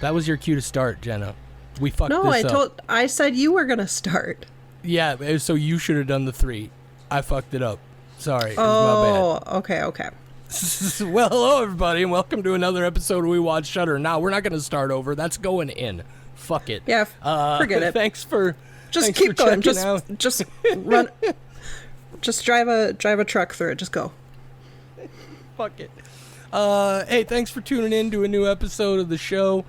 That was your cue to start, Jenna. We fucked this up. I said you were gonna start. Yeah, so you should have done the 3. I fucked it up. Sorry. Oh, it was my bad. Okay. Well, hello everybody, and welcome to another episode of We Watch Shudder. Now, we're not going to start over. That's going in. Fuck it. Yeah, forget it. Thanks for keep going. Out. Just run. Just drive a truck through it. Just go. Fuck it. Hey, thanks for tuning in to a new episode of the show.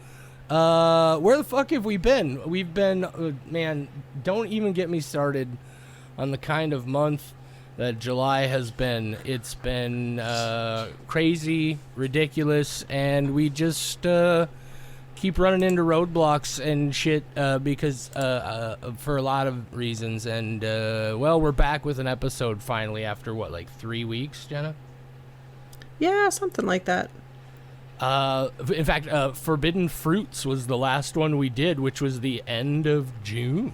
Where the fuck have we been? We've been, man, don't even get me started on the kind of month that July has been. It's been crazy, ridiculous, and we just keep running into roadblocks and shit because for a lot of reasons. And well, we're back with an episode finally after what, like 3 weeks, Jenna? Yeah, something like that. In fact, Forbidden Fruits was the last one we did, which was the end of June.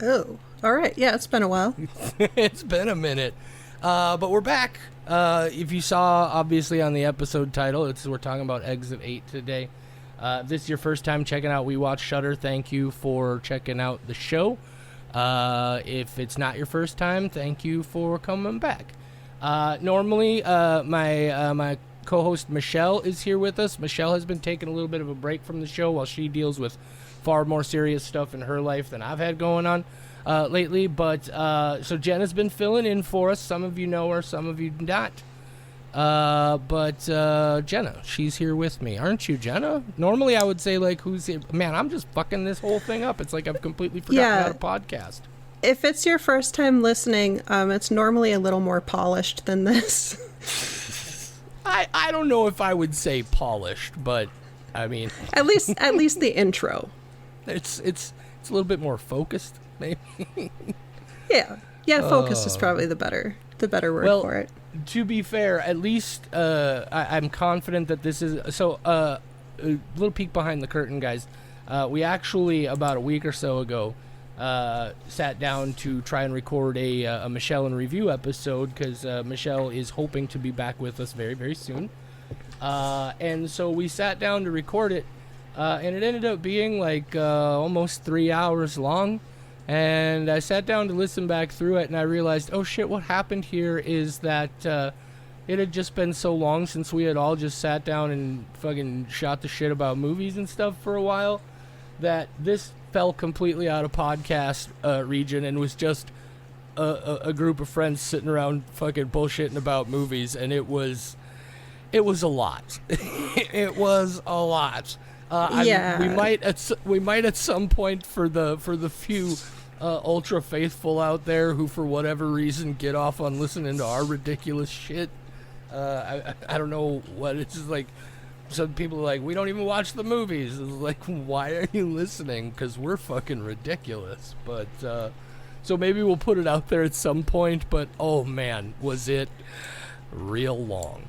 Oh. All right, yeah, it's been a while. It's been a minute. But we're back. If you saw, obviously, on the episode title, we're talking about Exit 8 today. If this is your first time checking out We Watch Shudder, thank you for checking out the show. If it's not your first time, thank you for coming back. Normally, my co-host Michelle is here with us. Michelle has been taking a little bit of a break from the show while she deals with far more serious stuff in her life than I've had going on lately, but so Jenna's been filling in for us. Some of you know her, some of you not. But Jenna, she's here with me, aren't you, Jenna? Normally, I would say like, who's here? Man, I'm just fucking this whole thing up. It's like I've completely forgotten how to podcast. If it's your first time listening, it's normally a little more polished than this. I don't know if I would say polished, but I mean, at least the intro. It's a little bit more focused. Maybe. Yeah, focus is probably the better word for it. To be fair, at least I'm confident that this is so. A little peek behind the curtain, guys. We actually about a week or so ago sat down to try and record a Michelle in Review episode because Michelle is hoping to be back with us very, very soon. And so we sat down to record it, and it ended up being like almost 3 hours long. And I sat down to listen back through it, and I realized, oh shit, what happened here is that it had just been so long since we had all just sat down and fucking shot the shit about movies and stuff for a while, that this fell completely out of podcast region and was just a group of friends sitting around fucking bullshitting about movies, and it was a lot. It was a lot. Yeah. We might at some point for the few ultra faithful out there who for whatever reason get off on listening to our ridiculous shit. I don't know what it's just like. Some people are like, we don't even watch the movies. It's like, why are you listening? Because we're fucking ridiculous. But so maybe we'll put it out there at some point. But oh man, was it real long.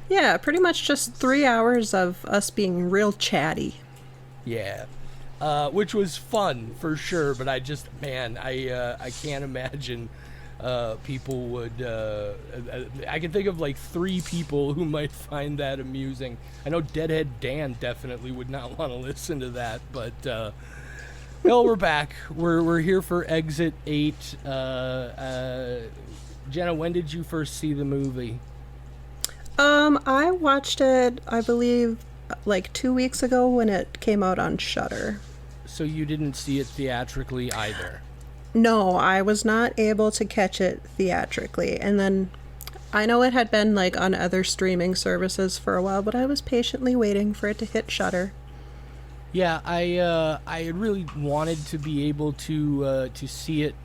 Yeah, pretty much just 3 hours of us being real chatty. Yeah, which was fun for sure. But I just, man, I can't imagine people would. I can think of like 3 people who might find that amusing. I know Deadhead Dan definitely would not want to listen to that. But well, we're back. We're here for Exit 8. Jenna, when did you first see the movie? I watched it, I believe, like 2 weeks ago when it came out on Shudder. So you didn't see it theatrically either? No, I was not able to catch it theatrically. And then I know it had been like on other streaming services for a while, but I was patiently waiting for it to hit Shudder. Yeah, I really wanted to be able to see it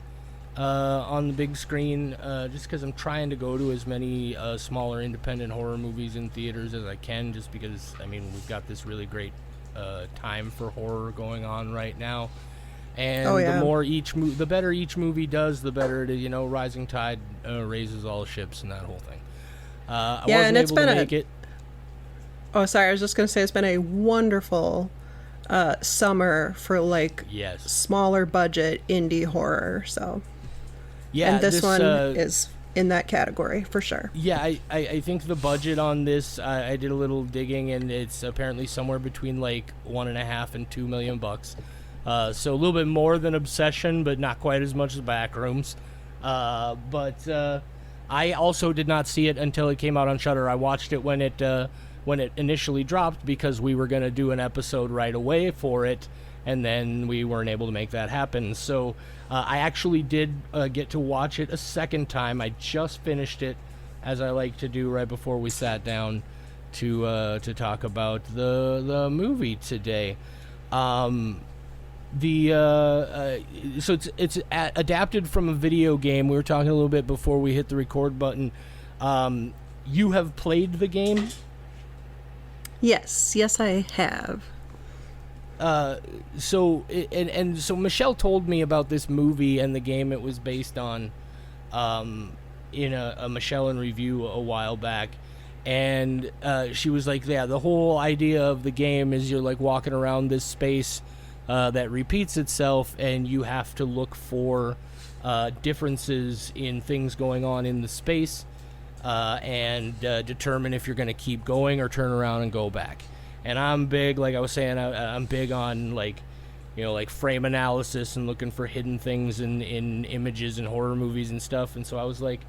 on the big screen, just because I'm trying to go to as many smaller independent horror movies in theaters as I can, just because, I mean, we've got this really great time for horror going on right now. And the more the better each movie does, the better it is, rising tide raises all ships and that whole thing. I wasn't able to make it. Oh, sorry, I was just going to say it's been a wonderful summer for like smaller budget indie horror, so. Yeah, and this one is in that category for sure. Yeah, I think the budget on this, I did a little digging, and it's apparently somewhere between like $1.5 and $2 million. So a little bit more than Obsession, but not quite as much as Backrooms. But I also did not see it until it came out on Shudder. I watched it when it initially dropped because we were going to do an episode right away for it, and then we weren't able to make that happen. So I actually did get to watch it a second time. I just finished it, as I like to do right before we sat down to talk about the movie today. So it's adapted from a video game. We were talking a little bit before we hit the record button. You have played the game? Yes, I have. So Michelle told me about this movie and the game it was based on, in a Michelle review a while back, and she was like, yeah, the whole idea of the game is you're like walking around this space that repeats itself, and you have to look for differences in things going on in the space, and determine if you're going to keep going or turn around and go back. And I'm big, like I was saying, I'm big on like frame analysis and looking for hidden things in images and horror movies and stuff. And so I was like,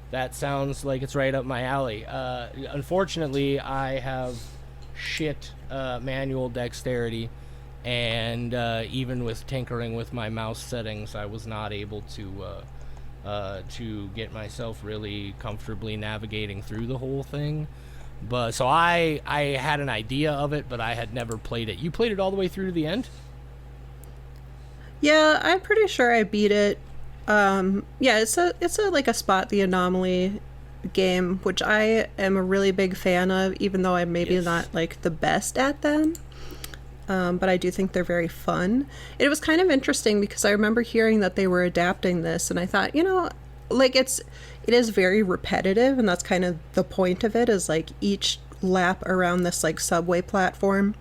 that sounds like it's right up my alley. Unfortunately, I have shit manual dexterity, and even with tinkering with my mouse settings, I was not able to get myself really comfortably navigating through the whole thing. But so I had an idea of it, but I had never played it. You played it all the way through to the end? Yeah, I'm pretty sure I beat it. Yeah, it's a like a Spot the Anomaly game, which I am a really big fan of, even though I'm maybe not like the best at them. But I do think they're very fun. It was kind of interesting because I remember hearing that they were adapting this, and I thought, like it is very repetitive, and that's kind of the point of it, is like each lap around this like subway platform.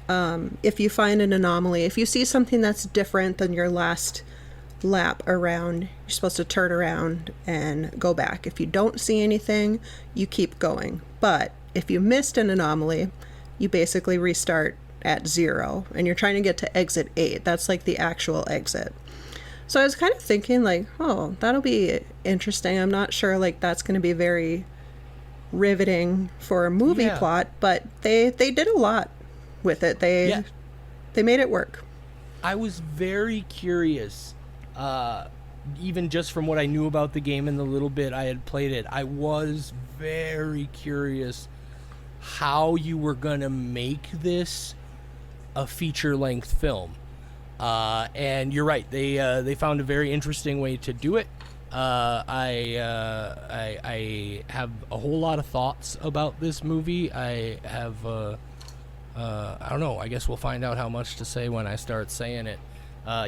If you find an anomaly, if you see something that's different than your last lap around, you're supposed to turn around and go back. If you don't see anything, you keep going. But if you missed an anomaly, you basically restart at 0, and you're trying to get to exit 8. That's like the actual exit. So I was kind of thinking like, oh, that'll be interesting. I'm not sure like that's going to be very riveting for a movie plot, but they did a lot with it. They made it work. I was very curious, even just from what I knew about the game and the little bit I had played it. I was very curious how you were going to make this a feature-length film. And you're right. They found a very interesting way to do it. I have a whole lot of thoughts about this movie. I have I don't know. I guess we'll find out how much to say when I start saying it.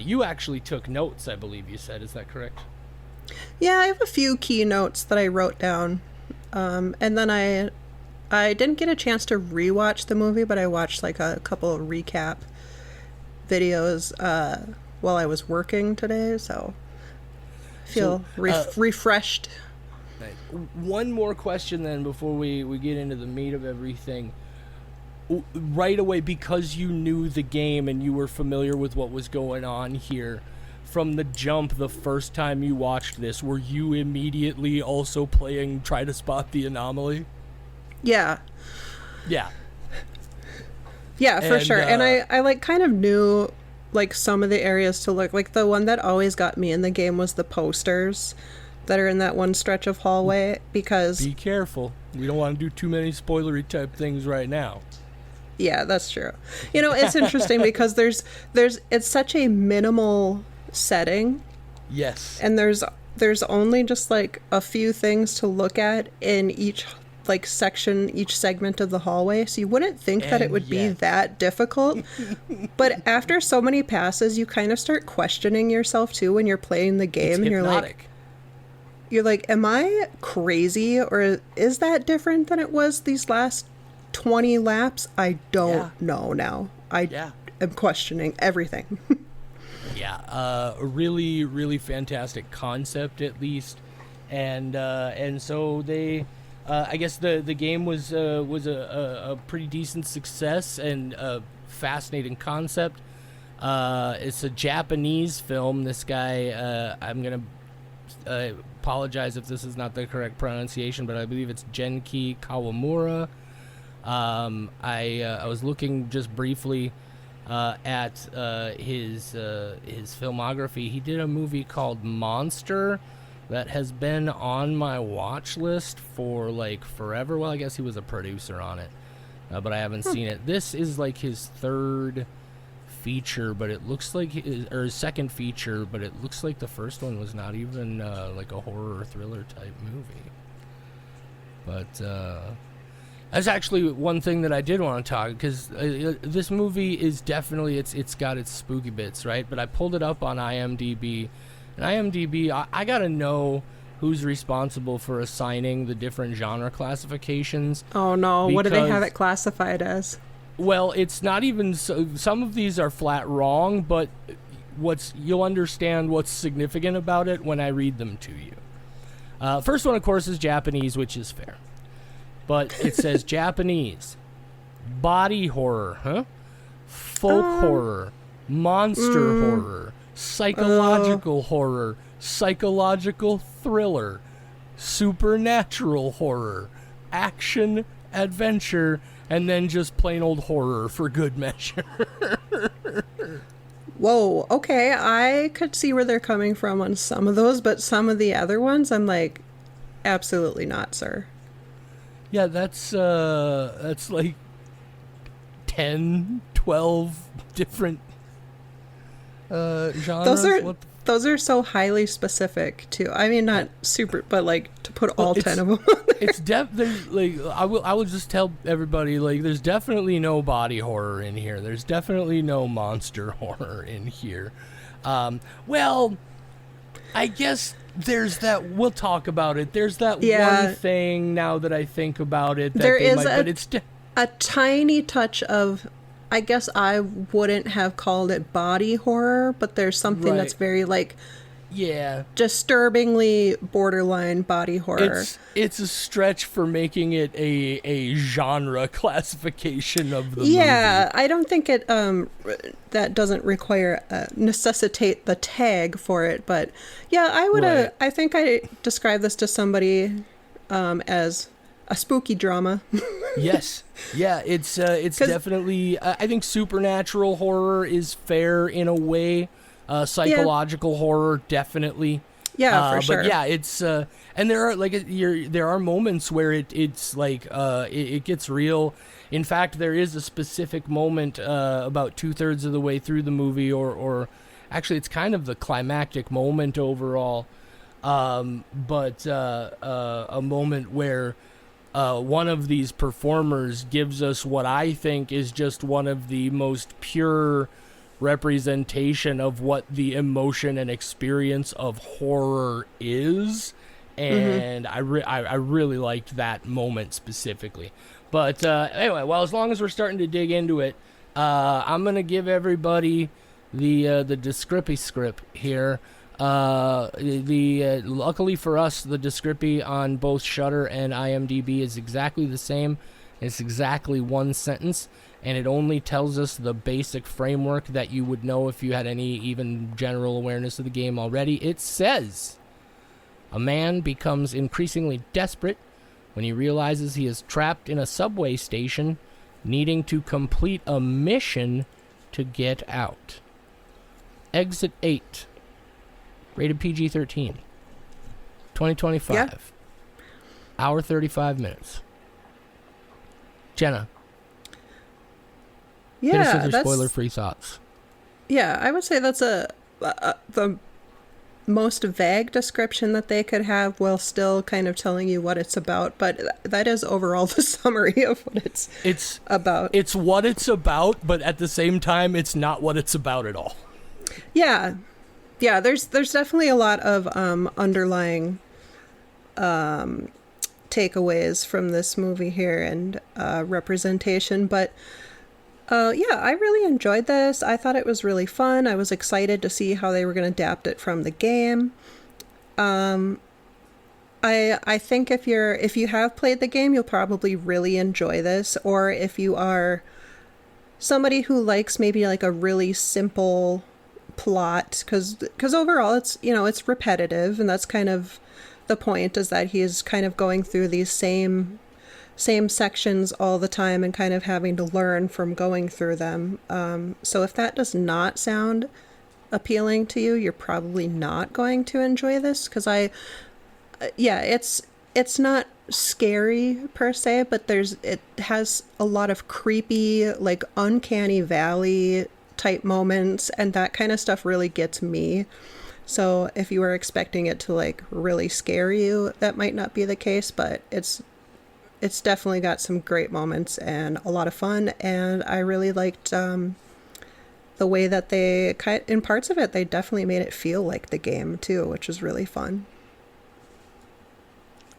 You actually took notes, I believe you said. Is that correct? Yeah, I have a few key notes that I wrote down, and then I didn't get a chance to rewatch the movie, but I watched like a couple of recap videos while I was working today, so I feel refreshed. One more question then before we get into the meat of everything. Right away, because you knew the game and you were familiar with what was going on here, from the jump, the first time you watched this, were you immediately also playing Try to Spot the Anomaly? Yeah. Yeah. Yeah, for sure. And I like kind of knew like some of the areas to look. Like the one that always got me in the game was the posters that are in that one stretch of hallway, because... Be careful. We don't want to do too many spoilery type things right now. Yeah, that's true. It's interesting because it's such a minimal setting. Yes. And there's only just like a few things to look at in each like section, each segment of the hallway, so you wouldn't think that it would be that difficult. But after so many passes, you kind of start questioning yourself too when you're playing the game. It's and you're like, am I crazy, or is that different than it was these last 20 laps? I don't know now. I am questioning everything. A really, really fantastic concept, at least. and so they, I guess the game was a pretty decent success and a fascinating concept. It's a Japanese film. This guy, I'm gonna apologize if this is not the correct pronunciation, but I believe it's Genki Kawamura. I was looking just briefly at his filmography. He did a movie called Monster that has been on my watch list for like forever. Well, I guess he was a producer on it, but I haven't seen it. This is like his third feature, but it looks like his second feature, but it looks like the first one was not even like a horror or thriller type movie. But that's actually one thing that I did want to talk, because this movie is definitely it's got its spooky bits, right? But I pulled it up on IMDb, and IMDb, I gotta know who's responsible for assigning the different genre classifications. Oh no, what do they have it classified as? Well, it's not even so, some of these are flat wrong, but you'll understand what's significant about it when I read them to you. First one, of course, is Japanese, which is fair. But it says Japanese, body horror, folk horror, monster horror, psychological horror, psychological thriller, supernatural horror, action, adventure, and then just plain old horror for good measure. Whoa, okay, I could see where they're coming from on some of those, but some of the other ones, I'm like, absolutely not, sir. Yeah, that's like 10, 12 different genres. Those are so highly specific too. I mean, not super, but like to put all 10 of them on there. It's like I will just tell everybody, like, there's definitely no body horror in here. There's definitely no monster horror in here. Well, I guess there's that. We'll talk about it. There's that one thing now that I think about it. That there is a tiny touch of. I guess I wouldn't have called it body horror, but there's something that's very like, disturbingly borderline body horror. It's a stretch for making it a genre classification of the movie. Yeah, I don't think it that doesn't require necessitate the tag for it, but yeah, I would I think I described this to somebody as a spooky drama. Yes. Yeah, it's definitely I think supernatural horror is fair in a way. Psychological horror, definitely. Yeah, for sure. But yeah, it's and there are moments where it's like it gets real. In fact, there is a specific moment about 2/3 of the way through the movie, or actually it's kind of the climactic moment overall. But a moment where one of these performers gives us what I think is just one of the most pure representation of what the emotion and experience of horror is, and I really liked that moment specifically. But anyway, well, as long as we're starting to dig into it, I'm gonna give everybody the descripy script here. Luckily for us, the descripy on both Shudder and IMDb is exactly the same. It's exactly one sentence, and it only tells us the basic framework that you would know if you had any even general awareness of the game already. It says, a man becomes increasingly desperate when he realizes he is trapped in a subway station, needing to complete a mission to get out. Exit 8. Rated PG-13. 2025. Yeah. Hour 35 minutes. Jenna. Hit us with your spoiler-free thoughts. Yeah, I would say that's the most vague description that they could have while still kind of telling you what it's about, but that is overall the summary of what it's about. It's what it's about, but at the same time, it's not what it's about at all. Yeah. Yeah, there's definitely a lot of underlying takeaways from this movie here and representation, but yeah, I really enjoyed this. I thought it was really fun. I was excited to see how they were going to adapt it from the game. I think if you have played the game, you'll probably really enjoy this. Or if you are somebody who likes maybe like a really simple plot, because overall it's, you know, it's repetitive, and that's kind of the point, is that he is kind of going through these same sections all the time and kind of having to learn from going through them. So if that does not sound appealing to you, you're probably not going to enjoy this, because yeah, it's not scary per se, but it has a lot of creepy, like uncanny valley type moments, and that kind of stuff really gets me. So if you were expecting it to like really scare you, that might not be the case, but it's definitely got some great moments and a lot of fun, and I really liked the way that in parts of it, they definitely made it feel like the game too, which was really fun.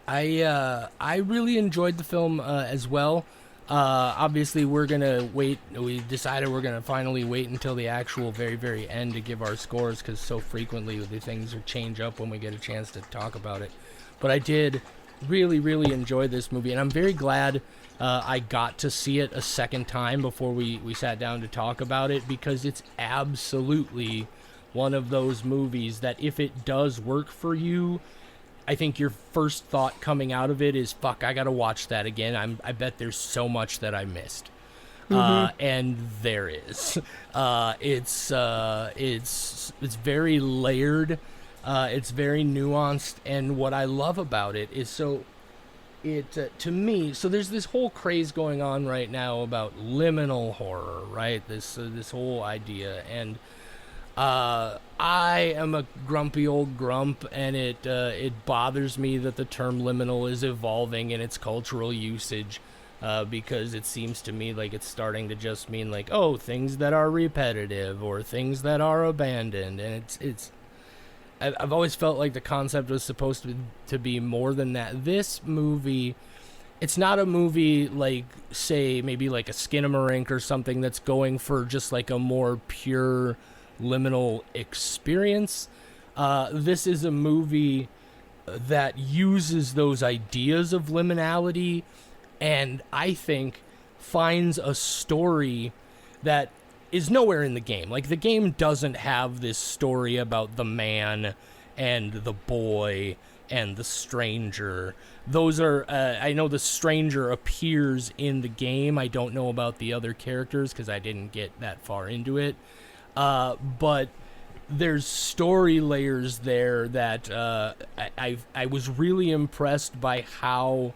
I really enjoyed the film as well. Obviously, we're gonna wait. We decided we're gonna finally wait until the actual very, very end to give our scores, because so frequently the things change up when we get a chance to talk about it. But I did really, really enjoy this movie, and I'm very glad I got to see it a second time before we sat down to talk about it, because it's absolutely one of those movies that if it does work for you, I think your first thought coming out of it is, fuck, I gotta watch that again. I bet there's so much that I missed. And there is. It's very layered. It's very nuanced. And what I love about it is, to me, so there's this whole craze going on right now about liminal horror, right? This whole idea. And I am a grumpy old grump, and it bothers me that the term liminal is evolving in its cultural usage, because it seems to me like it's starting to just mean like, oh, things that are repetitive or things that are abandoned, and I've always felt like the concept was supposed to be more than that. This movie, it's not a movie like, say, maybe like a Skinamarink or something that's going for just like a more pure liminal experience. This is a movie that uses those ideas of liminality, and I think finds a story that is nowhere in the game. Like, the game doesn't have this story about the man and the boy and the stranger. Those are I know the stranger appears in the game. I don't know about the other characters because I didn't get that far into it. But there's story layers there that I was really impressed by how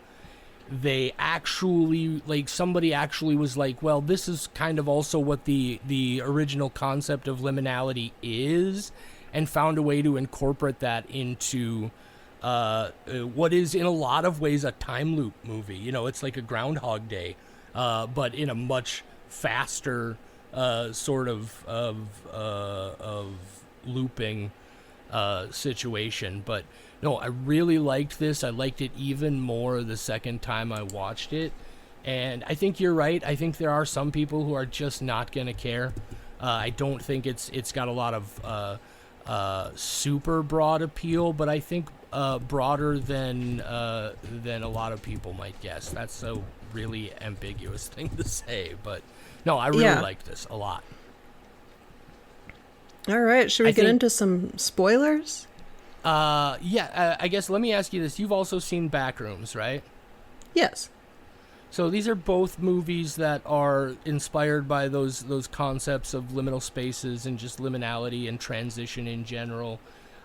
they actually, like, somebody actually was like, well, this is kind of also what the original concept of liminality is, and found a way to incorporate that into what is in a lot of ways a time loop movie. You know, it's like a Groundhog Day, but in a much faster sort of looping situation. But no, I really liked this. I liked it even more the second time I watched it, and I think you're right. I think there are some people who are just not gonna care. I don't think it's got a lot of super broad appeal, but I think broader than a lot of people might guess. That's a really ambiguous thing to say, but no, I really liked this a lot. All right, should we get into some spoilers? I guess let me ask you this. You've also seen Backrooms, right? Yes. So these are both movies that are inspired by those concepts of liminal spaces and just liminality and transition in general.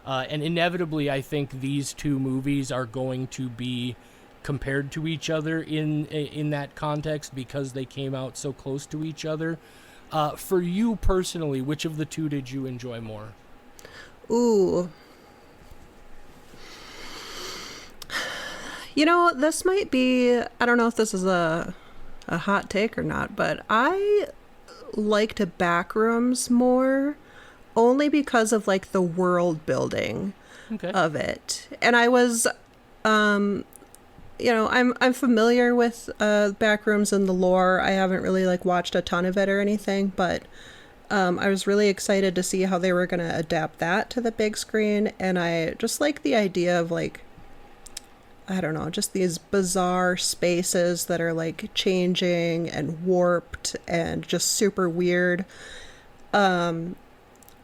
And inevitably, I think these two movies are going to be compared to each other in that context because they came out so close to each other. For you personally, which of the two did you enjoy more? Ooh. You know, this might be, I don't know if this is a hot take or not, but I liked Backrooms more only because of, like, the world building of it. And I was, I'm familiar with Backrooms and the lore. I haven't really, like, watched a ton of it or anything, but I was really excited to see how they were going to adapt that to the big screen. And I just like the idea of, like, I don't know, just these bizarre spaces that are like changing and warped and just super weird.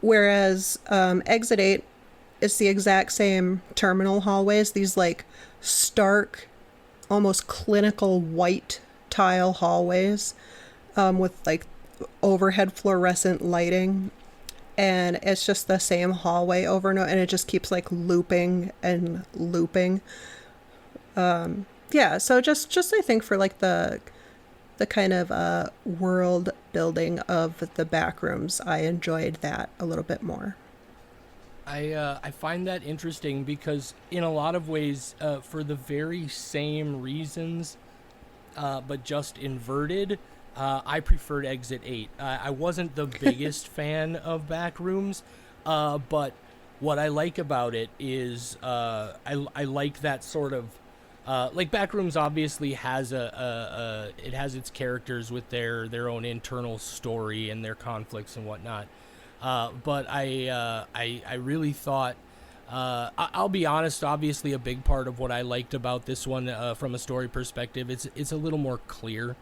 Whereas Exit 8, it's the exact same terminal hallways, these like stark, almost clinical white tile hallways with like overhead fluorescent lighting. And it's just the same hallway over and over, and it just keeps like looping and looping. Yeah, so just I think for like the kind of world building of the back rooms, I enjoyed that a little bit more. I find that interesting because in a lot of ways, for the very same reasons, but just inverted, I preferred Exit 8. I wasn't the biggest fan of Backrooms, but what I like about it is I like that sort of like Backrooms obviously has it has its characters with their own internal story and their conflicts and whatnot. But I really thought I'll be honest. Obviously, a big part of what I liked about this one from a story perspective, it's a little more clear.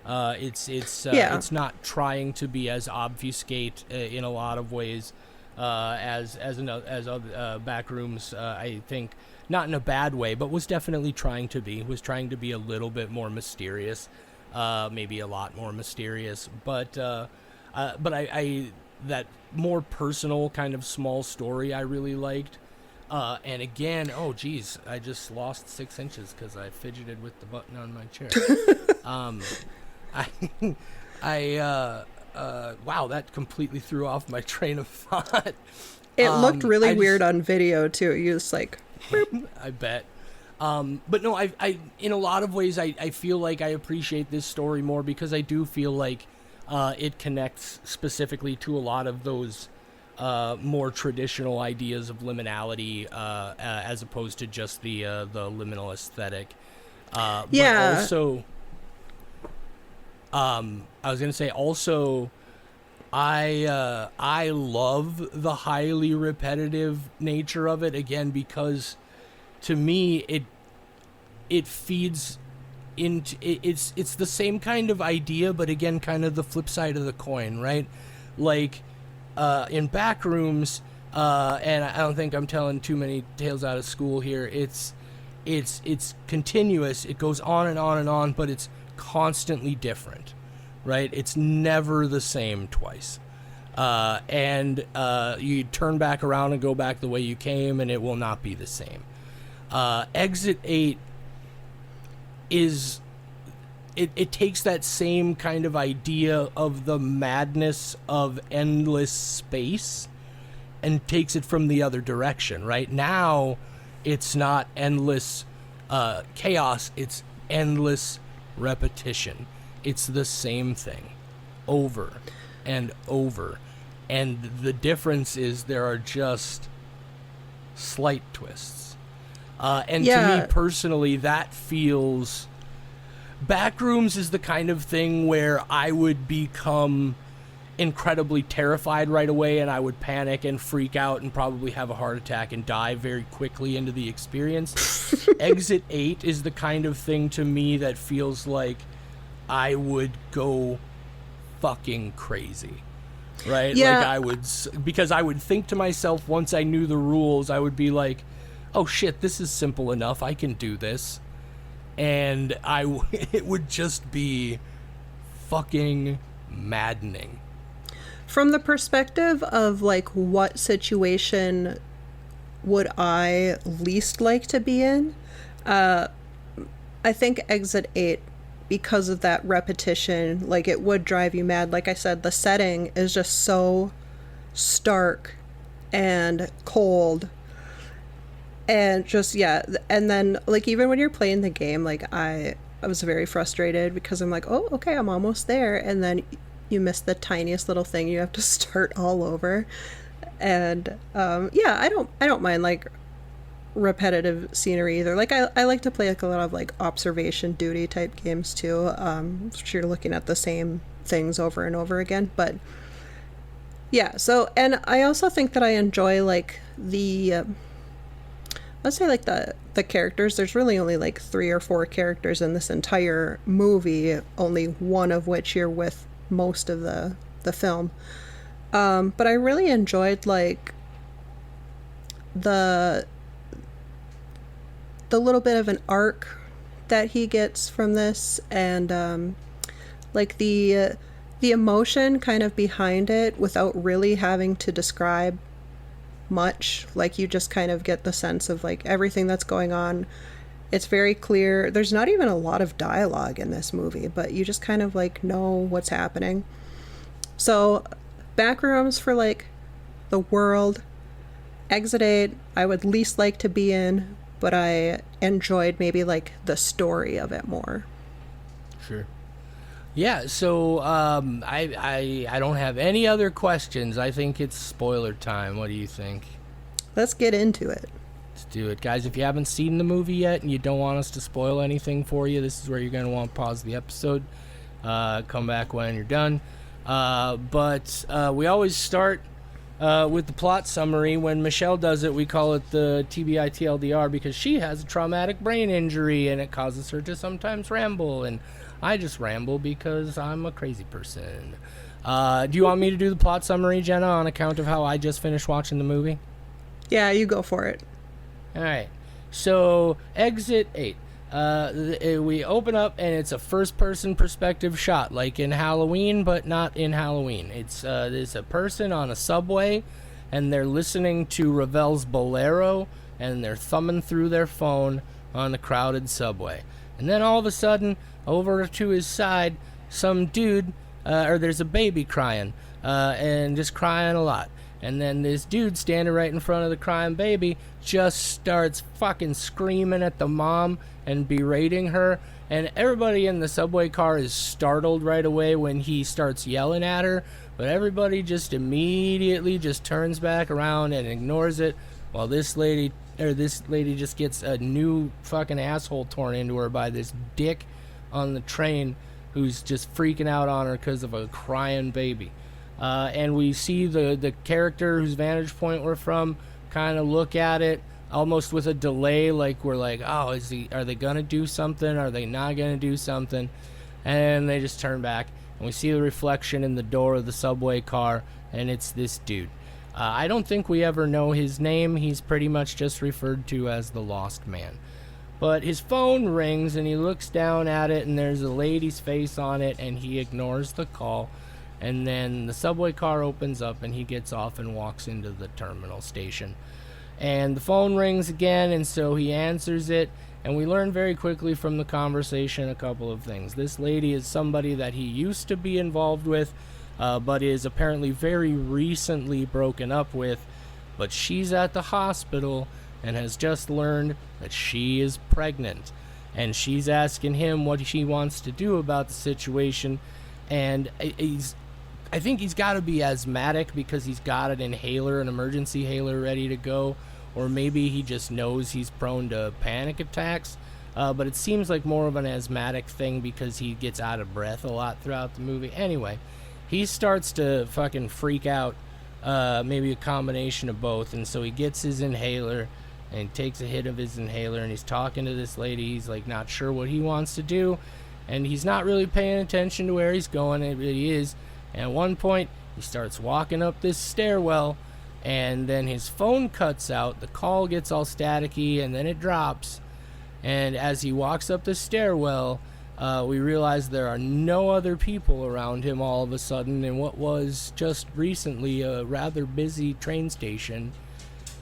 It's not trying to be as obfuscate in a lot of ways as other Backrooms. I think not in a bad way, but was definitely trying to be a little bit more mysterious, maybe a lot more mysterious. But I that more personal kind of small story I really liked. And again, oh geez, I just lost 6 inches because I fidgeted with the button on my chair. Wow, that completely threw off my train of thought. It looked really weird on video too. You just like, I bet. But no, I in a lot of ways, I feel like I appreciate this story more because I do feel like it connects specifically to a lot of those more traditional ideas of liminality as opposed to just the liminal aesthetic. But also, I was gonna say also, I love the highly repetitive nature of it again because to me it feeds into it's the same kind of idea, but again kind of the flip side of the coin, right? Like in Backrooms, and I don't think I'm telling too many tales out of school here. It's continuous. It goes on and on and on, but it's constantly different, right? It's never the same twice. And you turn back around and go back the way you came, and it will not be the same. Exit 8 is... It takes that same kind of idea of the madness of endless space and takes it from the other direction, right? Now, it's not endless chaos, it's endless repetition. It's the same thing over and over. And the difference is there are just slight twists. And to me personally, that feels... Backrooms is the kind of thing where I would become incredibly terrified right away, and I would panic and freak out and probably have a heart attack and die very quickly into the experience. Exit 8 is the kind of thing to me that feels like I would go fucking crazy. Right? Yeah. Like I would, because I would think to myself once I knew the rules, I would be like, oh shit, this is simple enough. I can do this. And it would just be fucking maddening. From the perspective of like what situation would I least like to be in, I think Exit 8, because of that repetition, like it would drive you mad. Like I said, the setting is just so stark and cold. And just, and then, like, even when you're playing the game, like, I was very frustrated because I'm like, oh, okay, I'm almost there. And then you miss the tiniest little thing. You have to start all over. And, I don't mind, like, repetitive scenery either. Like, I like to play, like, a lot of, like, observation duty type games, too. You're looking at the same things over and over again. But, yeah, so, and I also think that I enjoy, like, the I'd say like the characters, there's really only like 3 or 4 characters in this entire movie, only one of which you're with most of the film. But I really enjoyed like the little bit of an arc that he gets from this, and like the emotion kind of behind it without really having to describe much. Like you just kind of get the sense of like everything that's going on. It's very clear. There's not even a lot of dialogue in this movie, but you just kind of like know what's happening. So backrooms for like the world. Exit 8 I would least like to be in, but I enjoyed maybe like the story of it more. Sure. Yeah, so I don't have any other questions. I think it's spoiler time. What do you think? Let's get into it. Let's do it. Guys, if you haven't seen the movie yet and you don't want us to spoil anything for you, this is where you're going to want to pause the episode. Come back when you're done. But we always start with the plot summary. When Michelle does it, we call it the TBI TLDR because she has a traumatic brain injury and it causes her to sometimes ramble, and I just ramble because I'm a crazy person. Do you want me to do the plot summary, Jenna, on account of how I just finished watching the movie? Yeah, you go for it. All right. So, Exit 8. We open up and it's a first-person perspective shot, like in Halloween, but not in Halloween. There's a person on a subway, and they're listening to Ravel's Bolero, and they're thumbing through their phone on the crowded subway. And then all of a sudden, over to his side, some dude, or there's a baby crying, and just crying a lot. And then this dude standing right in front of the crying baby just starts fucking screaming at the mom and berating her. And everybody in the subway car is startled right away when he starts yelling at her. But everybody just immediately just turns back around and ignores it, while this lady just gets a new fucking asshole torn into her by this dick on the train who's just freaking out on her because of a crying baby. And we see the character whose vantage point we're from kind of look at it almost with a delay, like we're like, oh, are they gonna do something? Are they not gonna do something? And they just turn back, and we see the reflection in the door of the subway car, and it's this dude. I don't think we ever know his name. He's pretty much just referred to as the Lost Man. But his phone rings, and he looks down at it, and there's a lady's face on it, and he ignores the call. And then the subway car opens up, and he gets off and walks into the terminal station. And the phone rings again, and so he answers it. And we learn very quickly from the conversation a couple of things. This lady is somebody that he used to be involved with, but is apparently very recently broken up with. But she's at the hospital and has just learned that she is pregnant. And she's asking him what she wants to do about the situation. And I think he's got to be asthmatic because he's got an inhaler, an emergency inhaler ready to go. Or maybe he just knows he's prone to panic attacks. But it seems like more of an asthmatic thing because he gets out of breath a lot throughout the movie. Anyway, he starts to fucking freak out. Maybe a combination of both. And so he gets his inhaler and he takes a hit of his inhaler, and he's talking to this lady. He's like not sure what he wants to do. And he's not really paying attention to where he's going. It really is. And at one point, he starts walking up this stairwell, and then his phone cuts out. The call gets all staticky, and then it drops. And as he walks up the stairwell, we realize there are no other people around him all of a sudden in what was just recently a rather busy train station.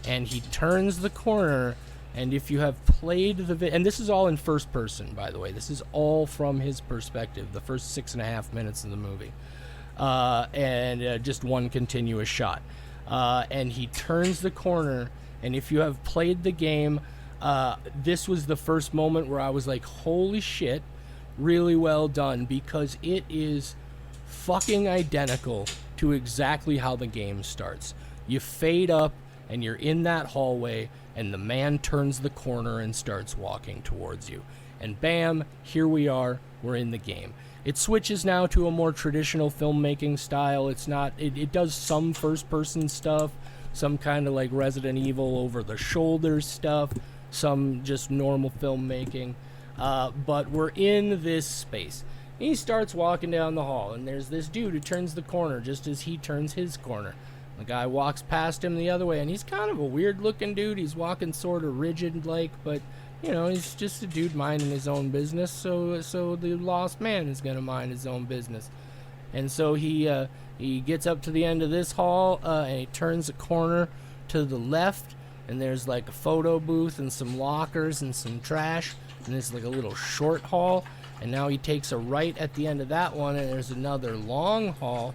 And he turns the corner, and if you have played and this is all in first person, by the way. This is all from his perspective, the first 6.5 minutes of the movie. And just one continuous shot. And he turns the corner, and if you have played the game, this was the first moment where I was like, holy shit, really well done, because it is fucking identical to exactly how the game starts. You fade up, and you're in that hallway, and the man turns the corner and starts walking towards you. And bam, here we are, we're in the game. It switches now to a more traditional filmmaking style. It does some first-person stuff, some kind of like Resident Evil over-the-shoulder stuff, some just normal filmmaking. But we're in this space. He starts walking down the hall, and there's this dude who turns the corner just as he turns his corner. The guy walks past him the other way, and he's kind of a weird-looking dude. He's walking sort of rigid-like, but, you know, he's just a dude minding his own business, so the lost man is going to mind his own business. And so he gets up to the end of this hall, and he turns a corner to the left, and there's, like, a photo booth and some lockers and some trash, and there's, like, a little short hall. And now he takes a right at the end of that one, and there's another long hall.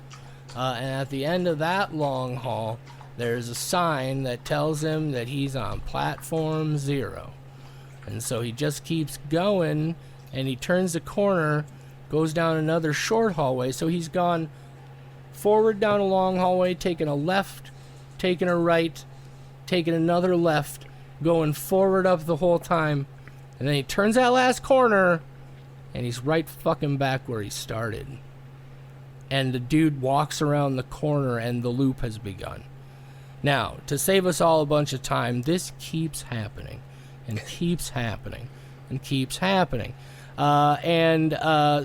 And at the end of that long hall, there's a sign that tells him that he's on platform 0. And so he just keeps going, and he turns the corner, goes down another short hallway. So he's gone forward down a long hallway, taking a left, taking a right, taking another left, going forward up the whole time. And then he turns that last corner, and he's right fucking back where he started. And the dude walks around the corner, and the loop has begun. Now, to save us all a bunch of time, this keeps happening, and keeps happening, and keeps happening.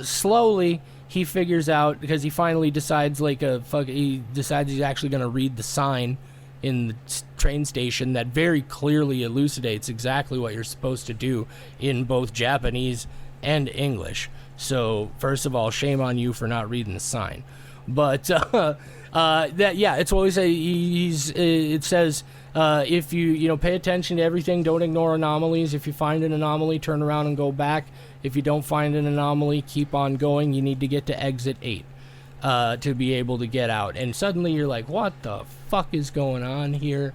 Slowly, he figures out, because he finally decides, he decides he's actually going to read the sign in the train station that very clearly elucidates exactly what you're supposed to do in both Japanese and English. So, first of all, shame on you for not reading the sign. But, it's always it says, if you pay attention to everything, don't ignore anomalies. If you find an anomaly, turn around and go back. If you don't find an anomaly, keep on going. You need to get to exit 8 to be able to get out. And suddenly you're like, what the fuck is going on here?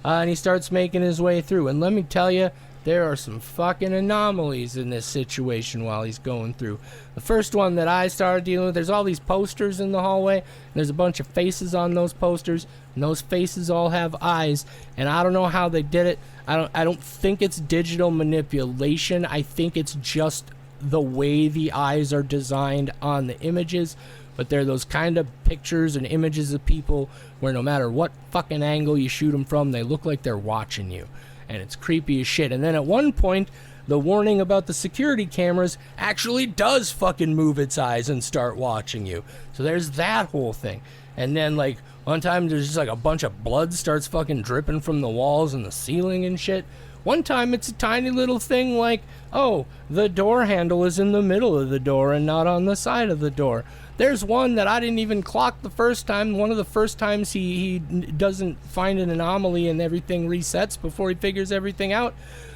And he starts making his way through. And let me tell you, there are some fucking anomalies in this situation while he's going through. The first one that I started dealing with, there's all these posters in the hallway, and there's a bunch of faces on those posters, and those faces all have eyes, and I don't know how they did it. I don't think it's digital manipulation. I think it's just the way the eyes are designed on the images, but they're those kind of pictures and images of people where no matter what fucking angle you shoot them from, they look like they're watching you. And it's creepy as shit. And then at one point, the warning about the security cameras actually does fucking move its eyes and start watching you. So there's that whole thing. And then, like, one time there's just, like, a bunch of blood starts fucking dripping from the walls and the ceiling and shit. One time it's a tiny little thing like, oh, the door handle is in the middle of the door and not on the side of the door. There's one that I didn't even clock the first time. One of the first times he doesn't find an anomaly and everything resets before he figures everything out.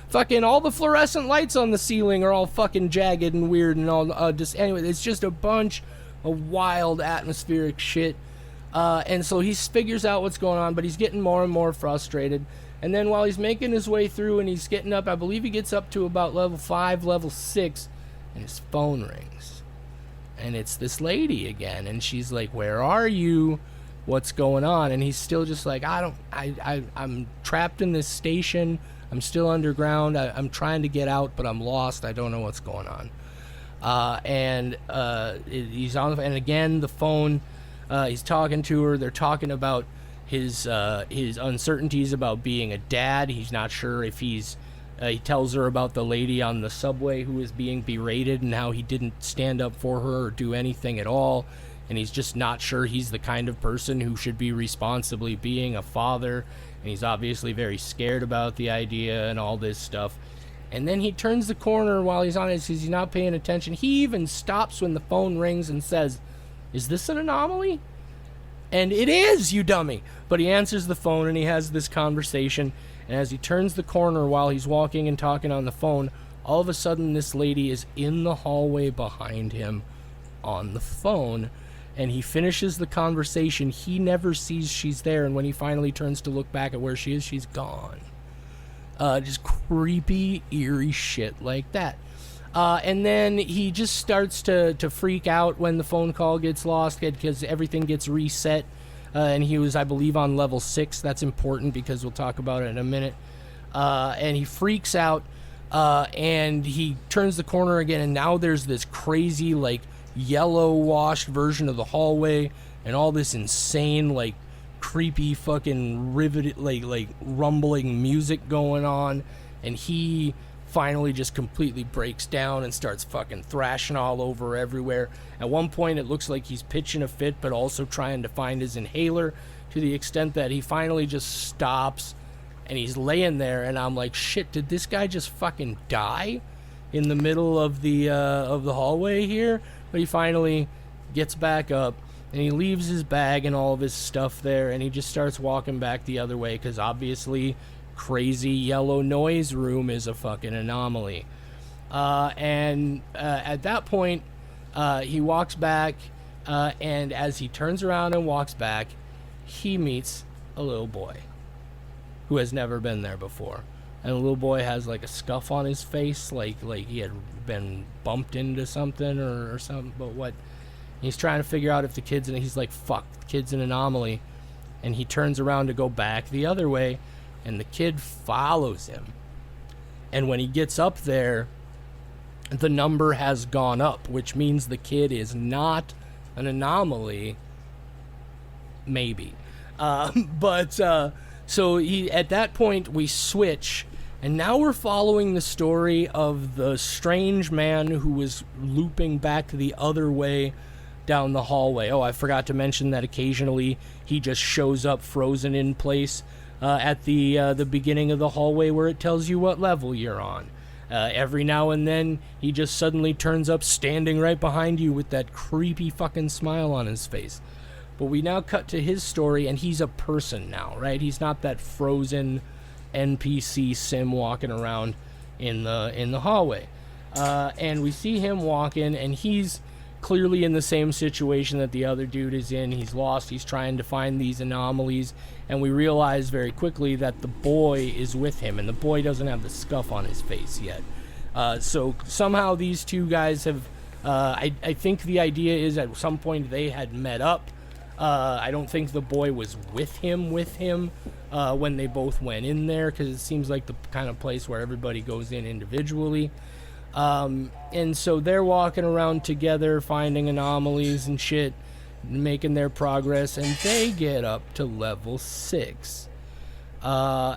Fucking all the fluorescent lights on the ceiling are all fucking jagged and weird and all. Anyway, it's just a bunch of wild atmospheric shit. And so he figures out what's going on, but he's getting more and more frustrated. And then while he's making his way through and he's getting up, I believe he gets up to about level 5, level 6, and his phone rings. And it's this lady again, and she's like, where are you? What's going on? And he's still just like, I'm trapped in this station. I'm still underground. I'm trying to get out, but I'm lost. I don't know what's going on. He's on, and again, the phone, he's talking to her. They're talking about his uncertainties about being a dad. He's not sure if he tells her about the lady on the subway who is being berated and how he didn't stand up for her or do anything at all. And he's just not sure he's the kind of person who should be responsibly being a father. And he's obviously very scared about the idea and all this stuff. And then he turns the corner while he's on it. He's not paying attention. He even stops when the phone rings and says, is this an anomaly? And it is, you dummy. But he answers the phone and he has this conversation. And as he turns the corner while he's walking and talking on the phone, all of a sudden this lady is in the hallway behind him on the phone. And he finishes the conversation. He never sees she's there. And when he finally turns to look back at where she is, she's gone. Just creepy, eerie shit like that. And then he just starts to freak out when the phone call gets lost because everything gets reset. And he was, I believe, on level 6. That's important because we'll talk about it in a minute. And he freaks out, and he turns the corner again, and now there's this crazy, like, yellow-washed version of the hallway, and all this insane, like, creepy fucking riveted, like rumbling music going on. and he finally just completely breaks down and starts fucking thrashing all over everywhere. At one point, it looks like he's pitching a fit, but also trying to find his inhaler, to the extent that he finally just stops, and he's laying there, and I'm like, shit, did this guy just fucking die in the middle of the hallway here? But he finally gets back up, and he leaves his bag and all of his stuff there, and he just starts walking back the other way, because obviously crazy yellow noise room is a fucking anomaly. And at that point, he walks back, and as he turns around and walks back, he meets a little boy who has never been there before. And the little boy has like a scuff on his face, like he had been bumped into something or something. But what? He's trying to figure out if the kid's, and he's like, fuck, the kid's an anomaly. And he turns around to go back the other way, and the kid follows him. And when he gets up there, the number has gone up, which means the kid is not an anomaly. Maybe. So he, at that point, we switch, and now we're following the story of the strange man who was looping back the other way down the hallway. Oh, I forgot to mention that occasionally he just shows up frozen in place at the beginning of the hallway where it tells you what level you're on. Every now and then, he just suddenly turns up standing right behind you with that creepy fucking smile on his face. But we now cut to his story, and he's a person now, right? He's not that frozen NPC sim walking around in the hallway. And we see him walking, and he's clearly in the same situation that the other dude is in. He's lost. He's trying to find these anomalies, and we realize very quickly that the boy is with him, and the boy doesn't have the scuff on his face yet. So somehow these two guys have... I think the idea is at some point they had met up. I don't think the boy was with him when they both went in there, because it seems like the kind of place where everybody goes in individually. And so they're walking around together, finding anomalies and shit, making their progress, and they get up to level 6. There's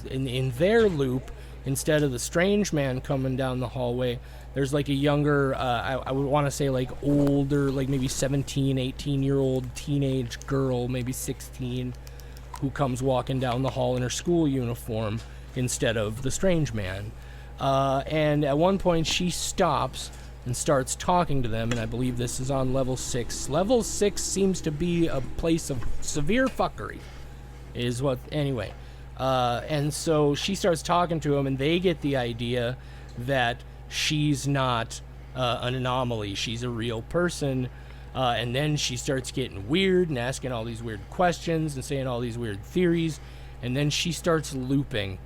in their loop, instead of the strange man coming down the hallway, there's like a younger, I would want to say like older, like maybe 17, 18-year-old teenage girl, maybe 16, who comes walking down the hall in her school uniform instead of the strange man. And at one point she stops and starts talking to them, and I believe this is on level 6. Level 6 seems to be a place of severe fuckery, is what, anyway. And so she starts talking to him, and they get the idea that she's not an anomaly, she's a real person. And then she starts getting weird and asking all these weird questions and saying all these weird theories, and then she starts looping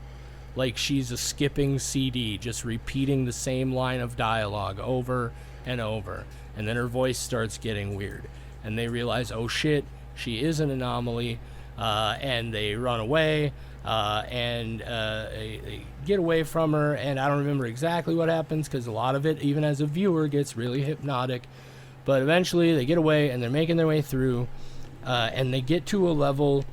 like she's a skipping CD, just repeating the same line of dialogue over and over. And then her voice starts getting weird, and they realize, oh shit, she is an anomaly. And they run away, and they get away from her, and I don't remember exactly what happens, because a lot of it, even as a viewer, gets really hypnotic. But eventually they get away, and they're making their way through, and they get to a level,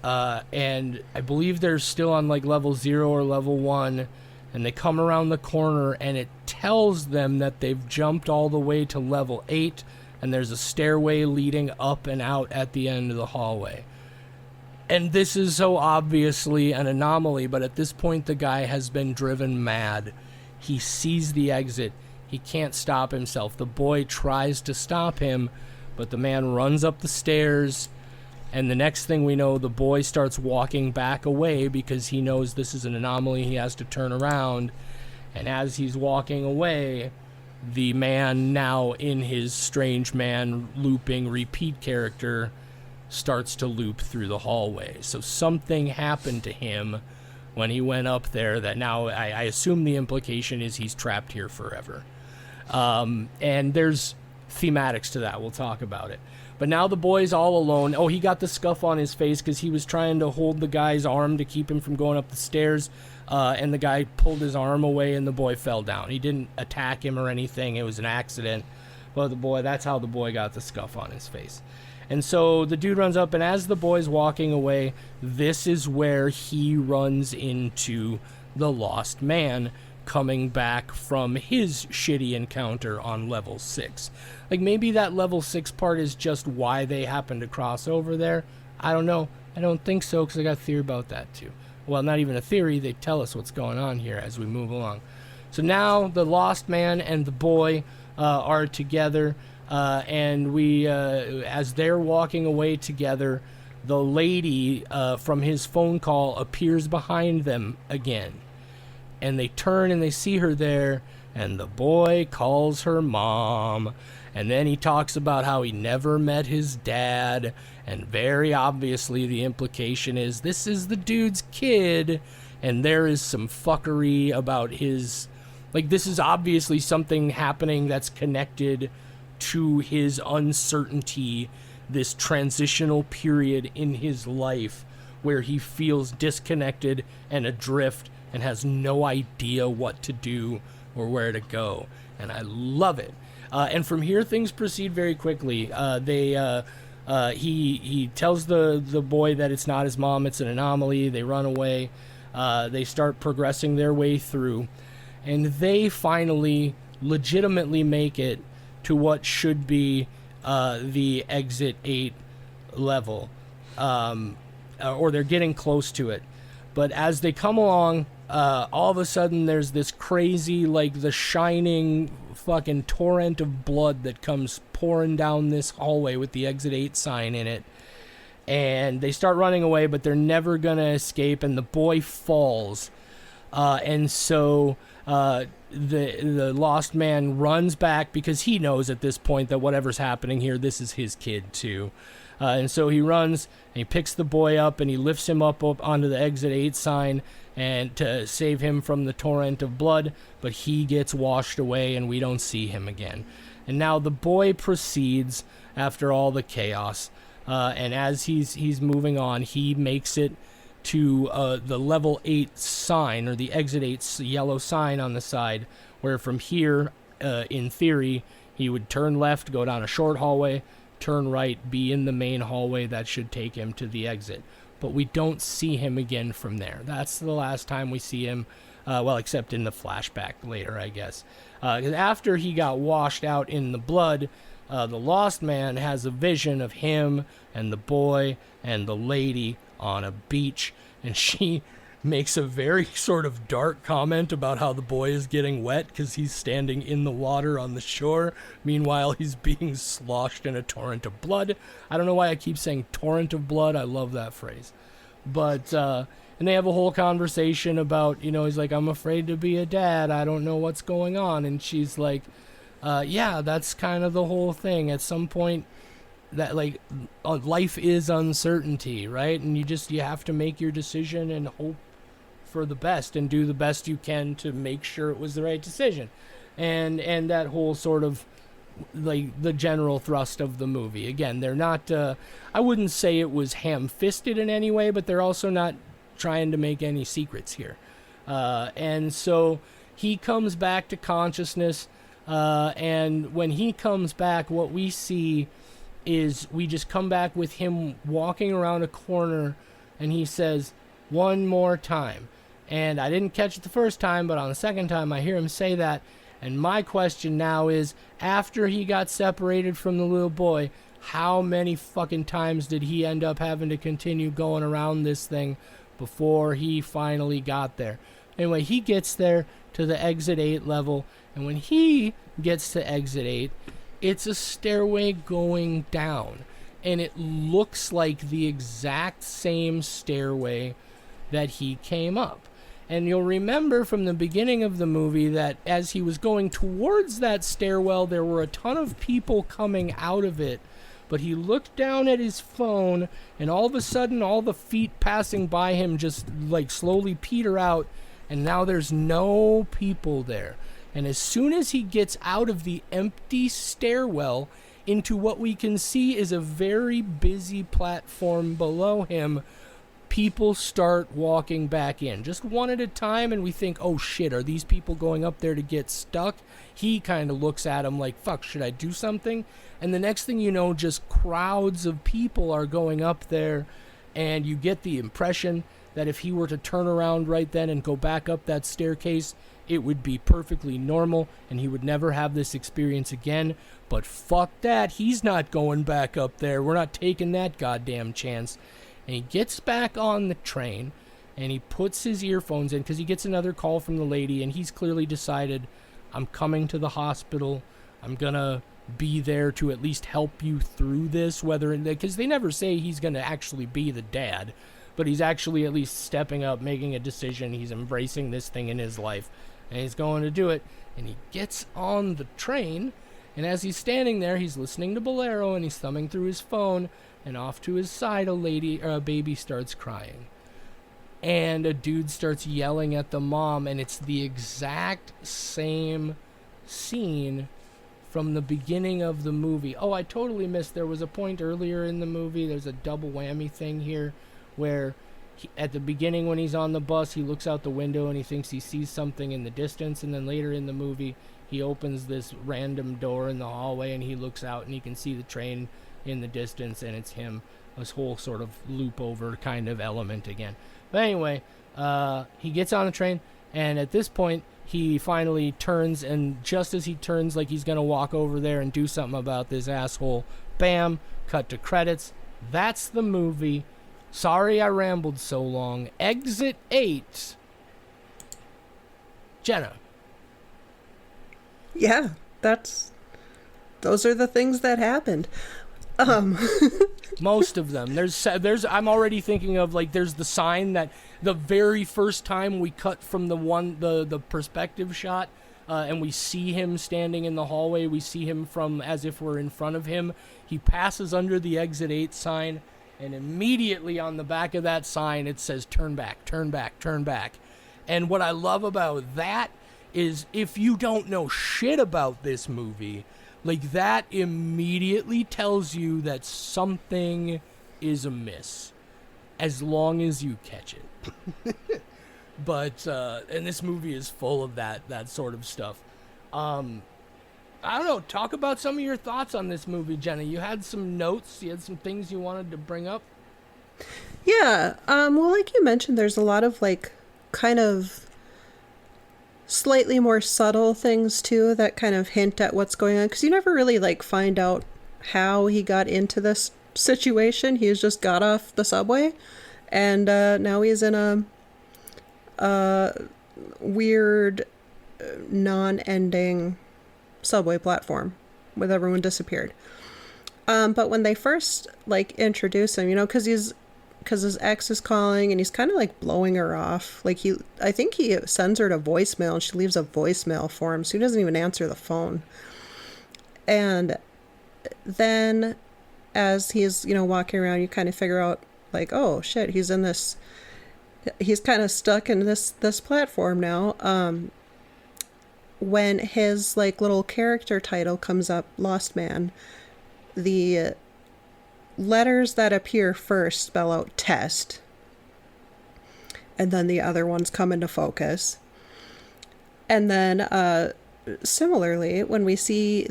and I believe they're still on like level 0 or level 1, and they come around the corner, and it tells them that they've jumped all the way to level 8, and there's a stairway leading up and out at the end of the hallway. And this is so obviously an anomaly, but at this point the guy has been driven mad. He sees the exit. He can't stop himself. The boy tries to stop him, but the man runs up the stairs, and the next thing we know, the boy starts walking back away because he knows this is an anomaly. He has to turn around, and as he's walking away, the man, now in his strange man looping repeat character, starts to loop through the hallway. So something happened to him when he went up there that now I assume the implication is he's trapped here forever. And there's thematics to that. We'll talk about it. But now the boy's all alone. Oh, he got the scuff on his face because he was trying to hold the guy's arm to keep him from going up the stairs. And the guy pulled his arm away and the boy fell down. He didn't attack him or anything. It was an accident. But the boy, that's how the boy got the scuff on his face. And so the dude runs up, and as the boy's walking away, this is where he runs into the lost man coming back from his shitty encounter on level 6. Like, maybe that level 6 part is just why they happen to cross over there. I don't know. I don't think so, because I got a theory about that too. Well, not even a theory. They tell us what's going on here as we move along. So now the lost man and the boy are together, and we, as they're walking away together, the lady from his phone call appears behind them again. And they turn and they see her there, and the boy calls her mom. And then he talks about how he never met his dad, and very obviously the implication is this is the dude's kid, and there is some fuckery about his... Like, this is obviously something happening that's connected to his uncertainty, this transitional period in his life where he feels disconnected and adrift and has no idea what to do or where to go. And I love it. And from here, things proceed very quickly. He tells the boy that it's not his mom, it's an anomaly. They run away. They start progressing their way through. And they finally legitimately make it to what should be the Exit 8 level. Or they're getting close to it. But as they come along, all of a sudden there's this crazy, like, the Shining fucking torrent of blood that comes pouring down this hallway with the Exit 8 sign in it. And they start running away, but they're never gonna escape, and the boy falls. And so the lost man runs back because he knows at this point that whatever's happening here, this is his kid too. And so he runs and he picks the boy up and he lifts him up onto the Exit 8 sign and to save him from the torrent of blood, but he gets washed away and we don't see him again. And now the boy proceeds after all the chaos, and as he's moving on, he makes it to the level 8 sign, or the Exit 8 yellow sign on the side, where from here, in theory, he would turn left, go down a short hallway, turn right, be in the main hallway that should take him to the exit. But we don't see him again from there. That's the last time we see him, well, except in the flashback later, I guess. 'Cause after he got washed out in the blood, the lost man has a vision of him and the boy and the lady on a beach, and she makes a very sort of dark comment about how the boy is getting wet because he's standing in the water on the shore. Meanwhile, he's being sloshed in a torrent of blood. I don't know why I keep saying torrent of blood. I love that phrase. But, and they have a whole conversation about, you know, he's like, I'm afraid to be a dad. I don't know what's going on. And she's like, yeah, that's kind of the whole thing. At some point, that, like, life is uncertainty, right? And you have to make your decision and hope for the best and do the best you can to make sure it was the right decision. And that whole sort of, like, the general thrust of the movie. Again, they're not, I wouldn't say it was ham-fisted in any way, but they're also not trying to make any secrets here. And so he comes back to consciousness, and when he comes back, what we see is we just come back with him walking around a corner, and he says, "One more time." And I didn't catch it the first time, but on the second time I hear him say that. And my question now is, after he got separated from the little boy, how many fucking times did he end up having to continue going around this thing before he finally got there? Anyway, he gets there to the Exit 8 level, and when he gets to Exit 8, it's a stairway going down. And it looks like the exact same stairway that he came up. And you'll remember from the beginning of the movie that as he was going towards that stairwell, there were a ton of people coming out of it. But he looked down at his phone, and all of a sudden, all the feet passing by him just, like, slowly peter out, and now there's no people there. And as soon as he gets out of the empty stairwell into what we can see is a very busy platform below him, people start walking back in, just one at a time, and we think, oh shit, are these people going up there to get stuck? He kind of looks at him like, fuck, should I do something? And the next thing you know, just crowds of people are going up there, and you get the impression that if he were to turn around right then and go back up that staircase, it would be perfectly normal, and he would never have this experience again. But fuck that, he's not going back up there. We're not taking that goddamn chance. And he gets back on the train, and he puts his earphones in, because he gets another call from the lady, and he's clearly decided, I'm coming to the hospital. I'm gonna be there to at least help you through this, because they never say he's gonna actually be the dad, but he's actually at least stepping up, making a decision. He's embracing this thing in his life, and he's going to do it. And he gets on the train, and as he's standing there, he's listening to Bolero, and he's thumbing through his phone, and off to his side, a baby starts crying. And a dude starts yelling at the mom, and it's the exact same scene from the beginning of the movie. Oh, I totally missed. There was a point earlier in the movie. There's a double whammy thing here where at the beginning when he's on the bus, he looks out the window and he thinks he sees something in the distance. And then later in the movie, he opens this random door in the hallway and he looks out and he can see the train in the distance, and it's him. This whole sort of loop over kind of element again. But anyway, he gets on the train, and at this point, he finally turns, and just as he turns like he's going to walk over there and do something about this asshole, bam, cut to credits. That's the movie. Sorry I rambled so long. Exit 8. Jenna. Yeah, those are the things that happened. Most of them. There's I'm already thinking of, like, there's the sign that the very first time we cut from the perspective shot, and we see him standing in the hallway, we see him from as if we're in front of him. He passes under the exit 8 sign, and immediately on the back of that sign it says turn back, turn back, turn back. And what I love about that is, if you don't know shit about this movie, like, that immediately tells you that something is amiss, as long as you catch it. But and this movie is full of that sort of stuff. I don't know. Talk about some of your thoughts on this movie, Jenna. You had some notes. You had some things you wanted to bring up. Yeah. Well, like you mentioned, there's a lot of, like, kind of slightly more subtle things too that kind of hint at what's going on, because you never really, like, find out how he got into this situation. He's just got off the subway, and now he's in a weird non-ending subway platform with everyone disappeared. But when they first, like, introduce him, you know, because his ex is calling and he's kind of, like, blowing her off. Like, I think he sends her to voicemail and she leaves a voicemail for him, so he doesn't even answer the phone. And then as he's, you know, walking around, you kind of figure out, like, oh shit, he's kind of stuck in this platform now. When his, like, little character title comes up, Lost Man, the letters that appear first spell out test, and then the other ones come into focus. And then similarly, when we see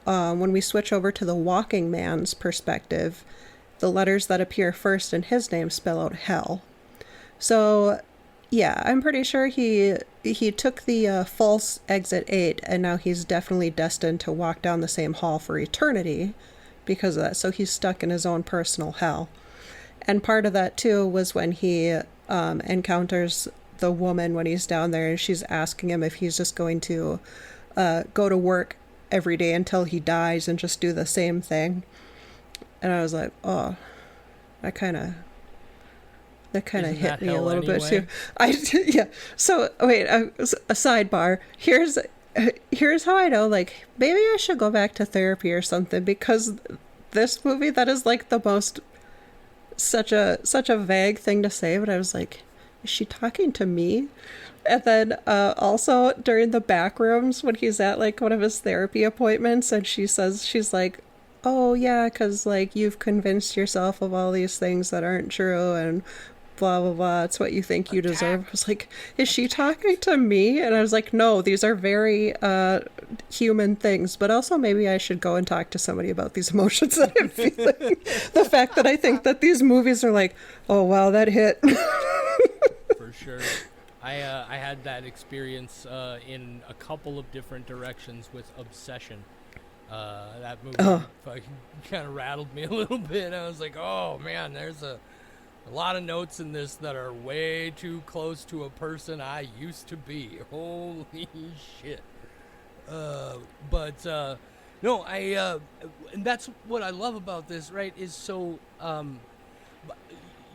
when we switch over to the walking man's perspective, the letters that appear first in his name spell out hell. So yeah, I'm pretty sure he took the false exit 8, and now he's definitely destined to walk down the same hall for eternity because of that. So he's stuck in his own personal hell. And part of that too was when he encounters the woman when he's down there, and she's asking him if he's just going to go to work every day until he dies and just do the same thing. And I was like, oh, that kind of hit me a little bit too. Yeah. So wait, a sidebar. Here's how I know, like, maybe I should go back to therapy or something, because this movie, that is, like, the most such a vague thing to say, but I was like, is she talking to me? And then also during the back rooms when he's at, like, one of his therapy appointments, and she says, she's like, oh yeah, because like you've convinced yourself of all these things that aren't true and blah blah blah, it's what you think you deserve. I Attacked. was like, is she talking Attacked. to me? And I was like, no, these are very human things, but also maybe I should go and talk to somebody about these emotions that I'm feeling. The fact that I think that these movies are like, oh wow, that hit. For sure. I had that experience in a couple of different directions with Obsession. That movie Oh fucking kind of rattled me a little bit. I was like, oh man, there's a lot of notes in this that are way too close to a person I used to be. Holy shit. But no, and that's what I love about this, right? Is so,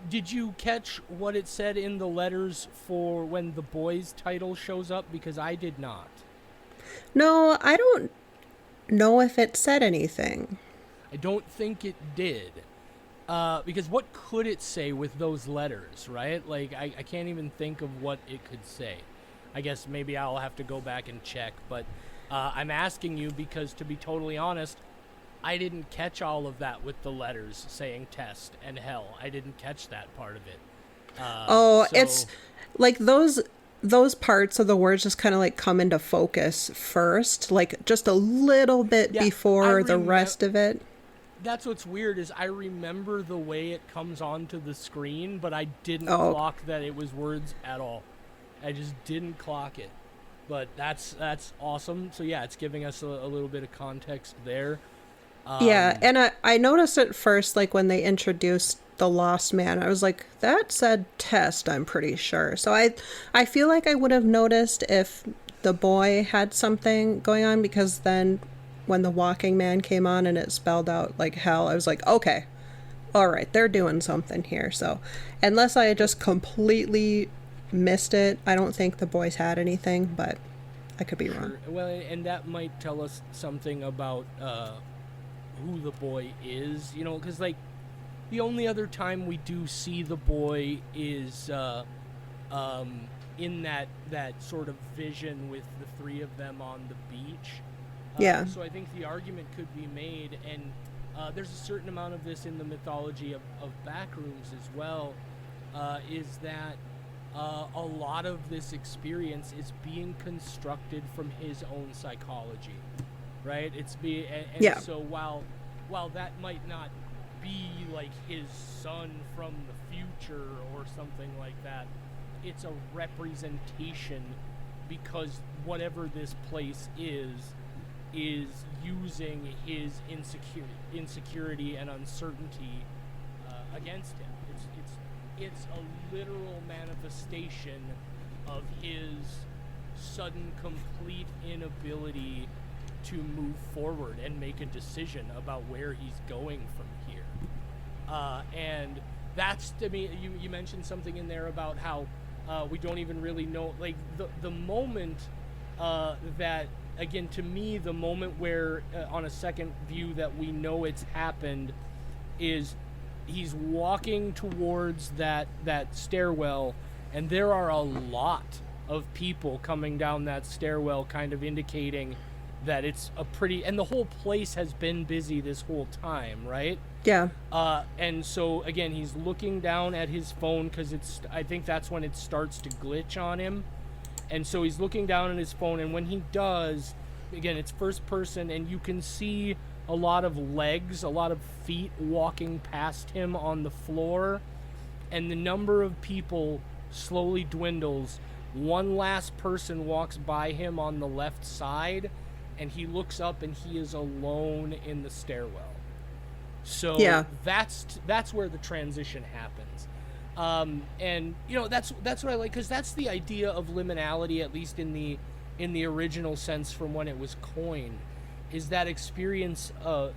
did you catch what it said in the letters for when the boys' title shows up? Because I did not. no, I don't know if it said anything. I don't think it did. Because what could it say with those letters, right? Like, I can't even think of what it could say. I guess maybe I'll have to go back and check. But I'm asking you because, to be totally honest, I didn't catch all of that with the letters saying test and hell. I didn't catch that part of it. Oh, So, it's like those parts of the words just kind of like come into focus first, like just a little bit yeah, before the rest of it. that's what's weird is I remember the way it comes onto the screen, but I didn't Oh, clock that it was words at all. I just didn't clock it. But that's awesome. So yeah, it's giving us a little bit of context there. yeah, Um, and I noticed at first, like when they introduced the Lost Man, I was like, that said test, I'm pretty sure. So I feel like I would have noticed if the boy had something going on, because then when the Walking Man came on and it spelled out like hell, I was like, okay, all right, they're doing something here. So unless I just completely missed it, I don't think the boys had anything, but I could be wrong. sure. Well, and that might tell us something about who the boy is, you know, because like the only other time we do see the boy is in that sort of vision with the three of them on the beach. Yeah. So I think the argument could be made, and there's a certain amount of this in the mythology of Backrooms as well, is that a lot of this experience is being constructed from his own psychology, right? And Yeah. so while that might not be like his son from the future or something like that, it's a representation because whatever this place is using his insecurity and uncertainty against him. It's a literal manifestation of his sudden complete inability to move forward and make a decision about where he's going from here. And that's, to me, you mentioned something in there about how we don't even really know, like the moment that, again, to me, the moment where on a second view that we know it's happened is he's walking towards that stairwell, and there are a lot of people coming down that stairwell, kind of indicating that it's a pretty, and the whole place has been busy this whole time, right? Yeah. And so again, he's looking down at his phone because I think that's when it starts to glitch on him. And so he's looking down at his phone, and when he does, again, it's first person, and you can see a lot of legs, a lot of feet walking past him on the floor, and the number of people slowly dwindles. One last person walks by him on the left side, and he looks up, and he is alone in the stairwell. So Yeah. that's where the transition happens. And you know, that's what I like, because that's the idea of liminality, at least in the original sense from when it was coined, is that experience of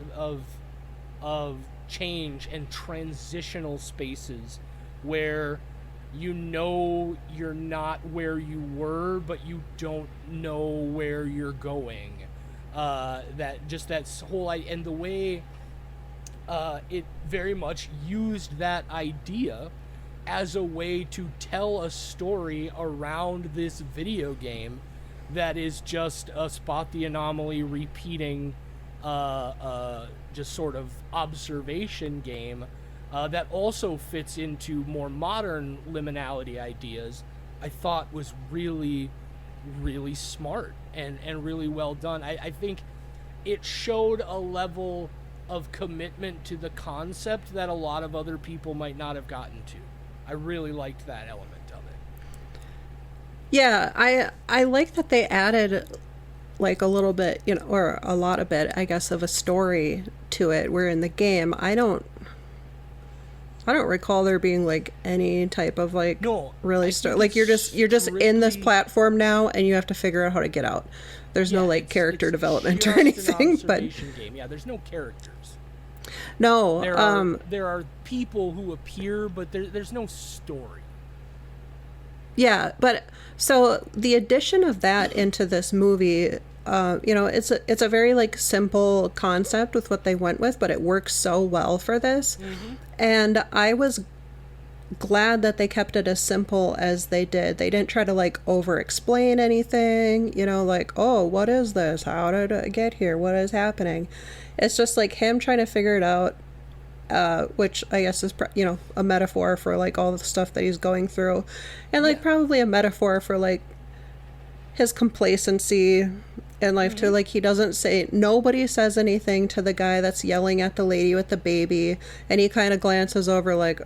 change and transitional spaces where you know you're not where you were, but you don't know where you're going. That whole, and the way it very much used that idea as a way to tell a story around this video game that is just a Spot the Anomaly repeating just sort of observation game that also fits into more modern liminality ideas, I thought was really, really smart and really well done. I think it showed a level of commitment to the concept that a lot of other people might not have gotten to. I really liked that element of it. Yeah, I like that they added like a little bit, or a lot of it, I guess, of a story to it. Where in the game, I don't recall there being like any type of like really story. Like you're just in this platform now, and you have to figure out how to get out. There's no like character development or anything, but game. Yeah, there's no characters. No, there are people who appear, but there's no story. Yeah, but so the addition of that into this movie, it's a very like simple concept with what they went with, but it works so well for this. Mm-hmm. And I was glad that they kept it as simple as they did. They didn't try to like over explain anything, like, oh, what is this? How did it get here? What is happening? It's just like him trying to figure it out, which I guess is, a metaphor for like all the stuff that he's going through, and like probably a metaphor for like his complacency in life too. Like nobody says anything to the guy that's yelling at the lady with the baby, and he kind of glances over like,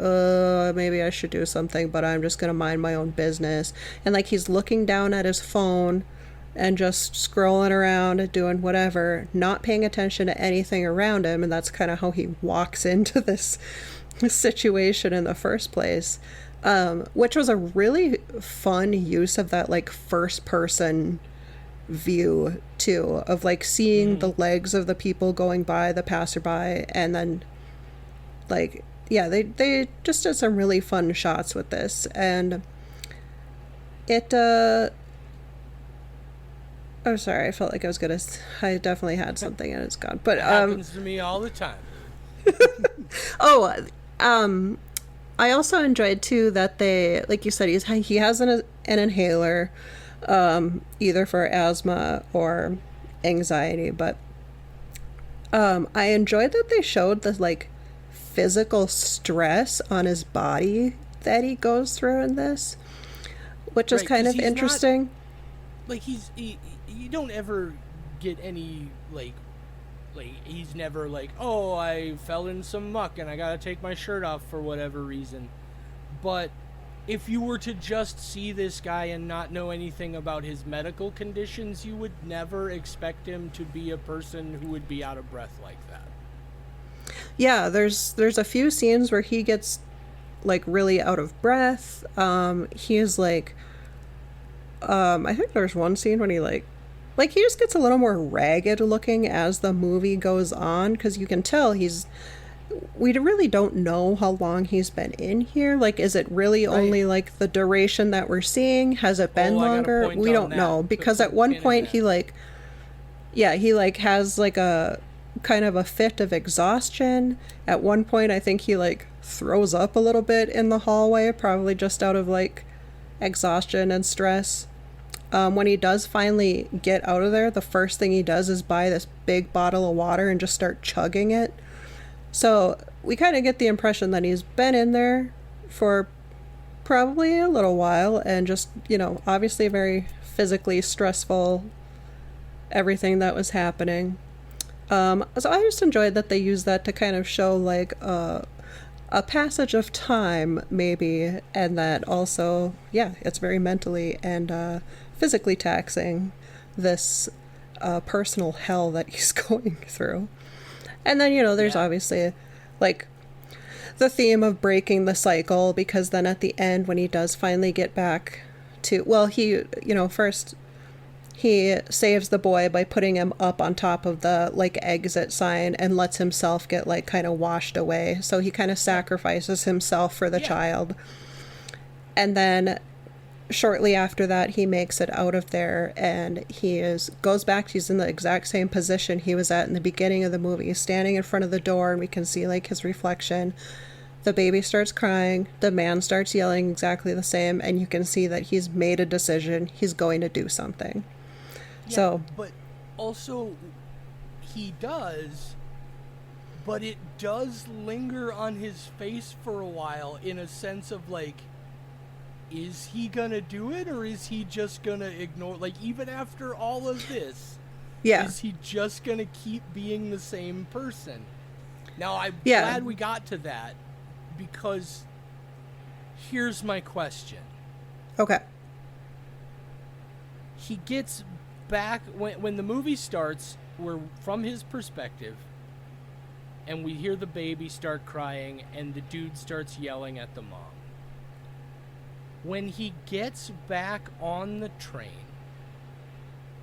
maybe I should do something, but I'm just gonna mind my own business. And like he's looking down at his phone and just scrolling around doing whatever, not paying attention to anything around him. And that's kind of how he walks into this situation in the first place, which was a really fun use of that like first person view too, of like seeing the legs of the people going by, the passerby, and then like they just did some really fun shots with this. And it oh, sorry, I felt like I definitely had something and it's gone. But it happens to me all the time. I also enjoyed too that they, like you said, he has an inhaler, either for asthma or anxiety. But I enjoyed that they showed the like physical stress on his body that he goes through in this, which is kind of interesting. You don't ever get any like he's never like, oh, I fell in some muck and I gotta take my shirt off for whatever reason. But if you were to just see this guy and not know anything about his medical conditions, you would never expect him to be a person who would be out of breath like that. Yeah, there's a few scenes where he gets like really out of breath. He is like, I think there's one scene when he he just gets a little more ragged looking as the movie goes on, because you can tell we really don't know how long he's been in here. Like, is it really only like the duration that we're seeing? Has it been longer? We don't know, because at one point he has like a kind of a fit of exhaustion. At one point I think he like throws up a little bit in the hallway, probably just out of like exhaustion and stress. When he does finally get out of there, the first thing he does is buy this big bottle of water and just start chugging it. So we kind of get the impression that he's been in there for probably a little while, and just, obviously very physically stressful, everything that was happening. So I just enjoyed that they used that to kind of show like a passage of time maybe, and that also, it's very mentally and physically taxing, this personal hell that he's going through. And then, there's obviously like the theme of breaking the cycle, because then at the end when he does finally get back to, first he saves the boy by putting him up on top of the like exit sign and lets himself get like kind of washed away. So he kind of sacrifices himself for the child. And then shortly after that, he makes it out of there, and goes back. He's in the exact same position he was at in the beginning of the movie. He's standing in front of the door, and we can see like his reflection. The baby starts crying. The man starts yelling exactly the same, and you can see that he's made a decision. He's going to do something. Yeah, but also he does, but it does linger on his face for a while in a sense of like, is he gonna do it or is he just gonna ignore, like, even after all of this, is he just gonna keep being the same person? Now, I'm glad we got to that, because here's my question. Okay. He gets back, when the movie starts, we're from his perspective, and we hear the baby start crying, and the dude starts yelling at the mom. When he gets back on the train,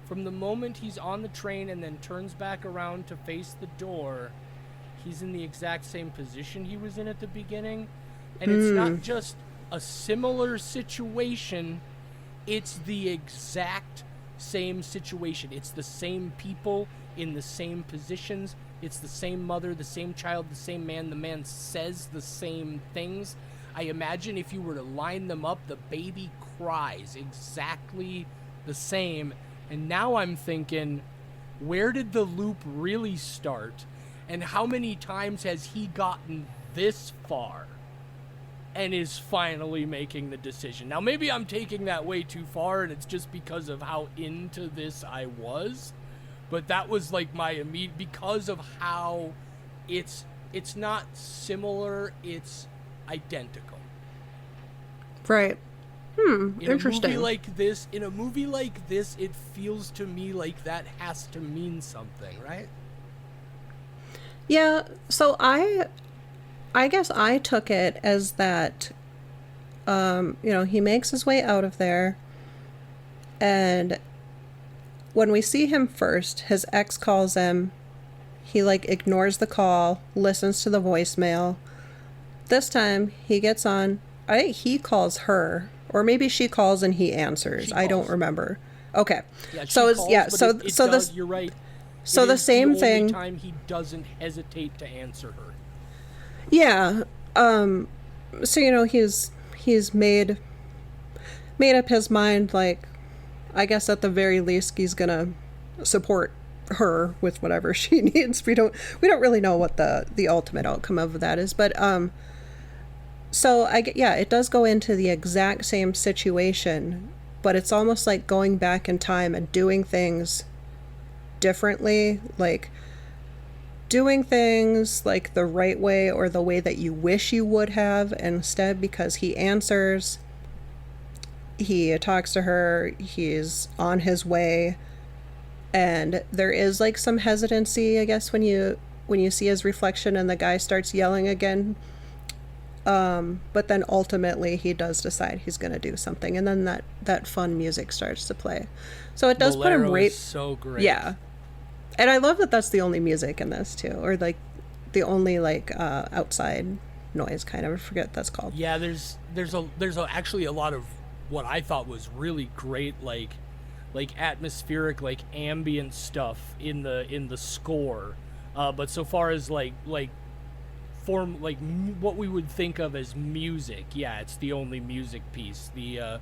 from the moment he's on the train and then turns back around to face the door, he's in the exact same position he was in at the beginning. And it's not just a similar situation, it's the exact same situation. It's the same people in the same positions. It's the same mother, the same child, the same man. The man says the same things. I imagine if you were to line them up, the baby cries exactly the same. And now I'm thinking, where did the loop really start? And how many times has he gotten this far and is finally making the decision? Now, maybe I'm taking that way too far, and it's just because of how into this I was. But that was like my immediate, because of how it's not similar, it's identical. Right. Interesting. In a movie like this, it feels to me like that has to mean something, right? Yeah, so I guess I took it as that, he makes his way out of there, and when we see him first, his ex calls him, he, ignores the call, listens to the voicemail. This time, he gets on, I think he calls her, or maybe she calls and he answers. I don't remember. Okay. Yeah, you're right. So the same thing. Only time he doesn't hesitate to answer her. Yeah. So he's made up his mind. I guess at the very least he's gonna support her with whatever she needs. We don't really know what the ultimate outcome of that is, but so it does go into the exact same situation, but it's almost like going back in time and doing things differently, doing things the right way or the way that you wish you would have instead, because he answers, he talks to her, he's on his way, and there is some hesitancy, I guess, when you see his reflection and the guy starts yelling again. But then ultimately he does decide he's going to do something, and then that fun music starts to play. So it does Bolero put him right. Is so great. Yeah, and I love that that's the only music in this too, or the only outside noise kind of. I forget what that's called. Yeah, there's actually a lot of what I thought was really great, atmospheric, ambient stuff in the score. But so far as form, what we would think of as music, it's the only music piece. The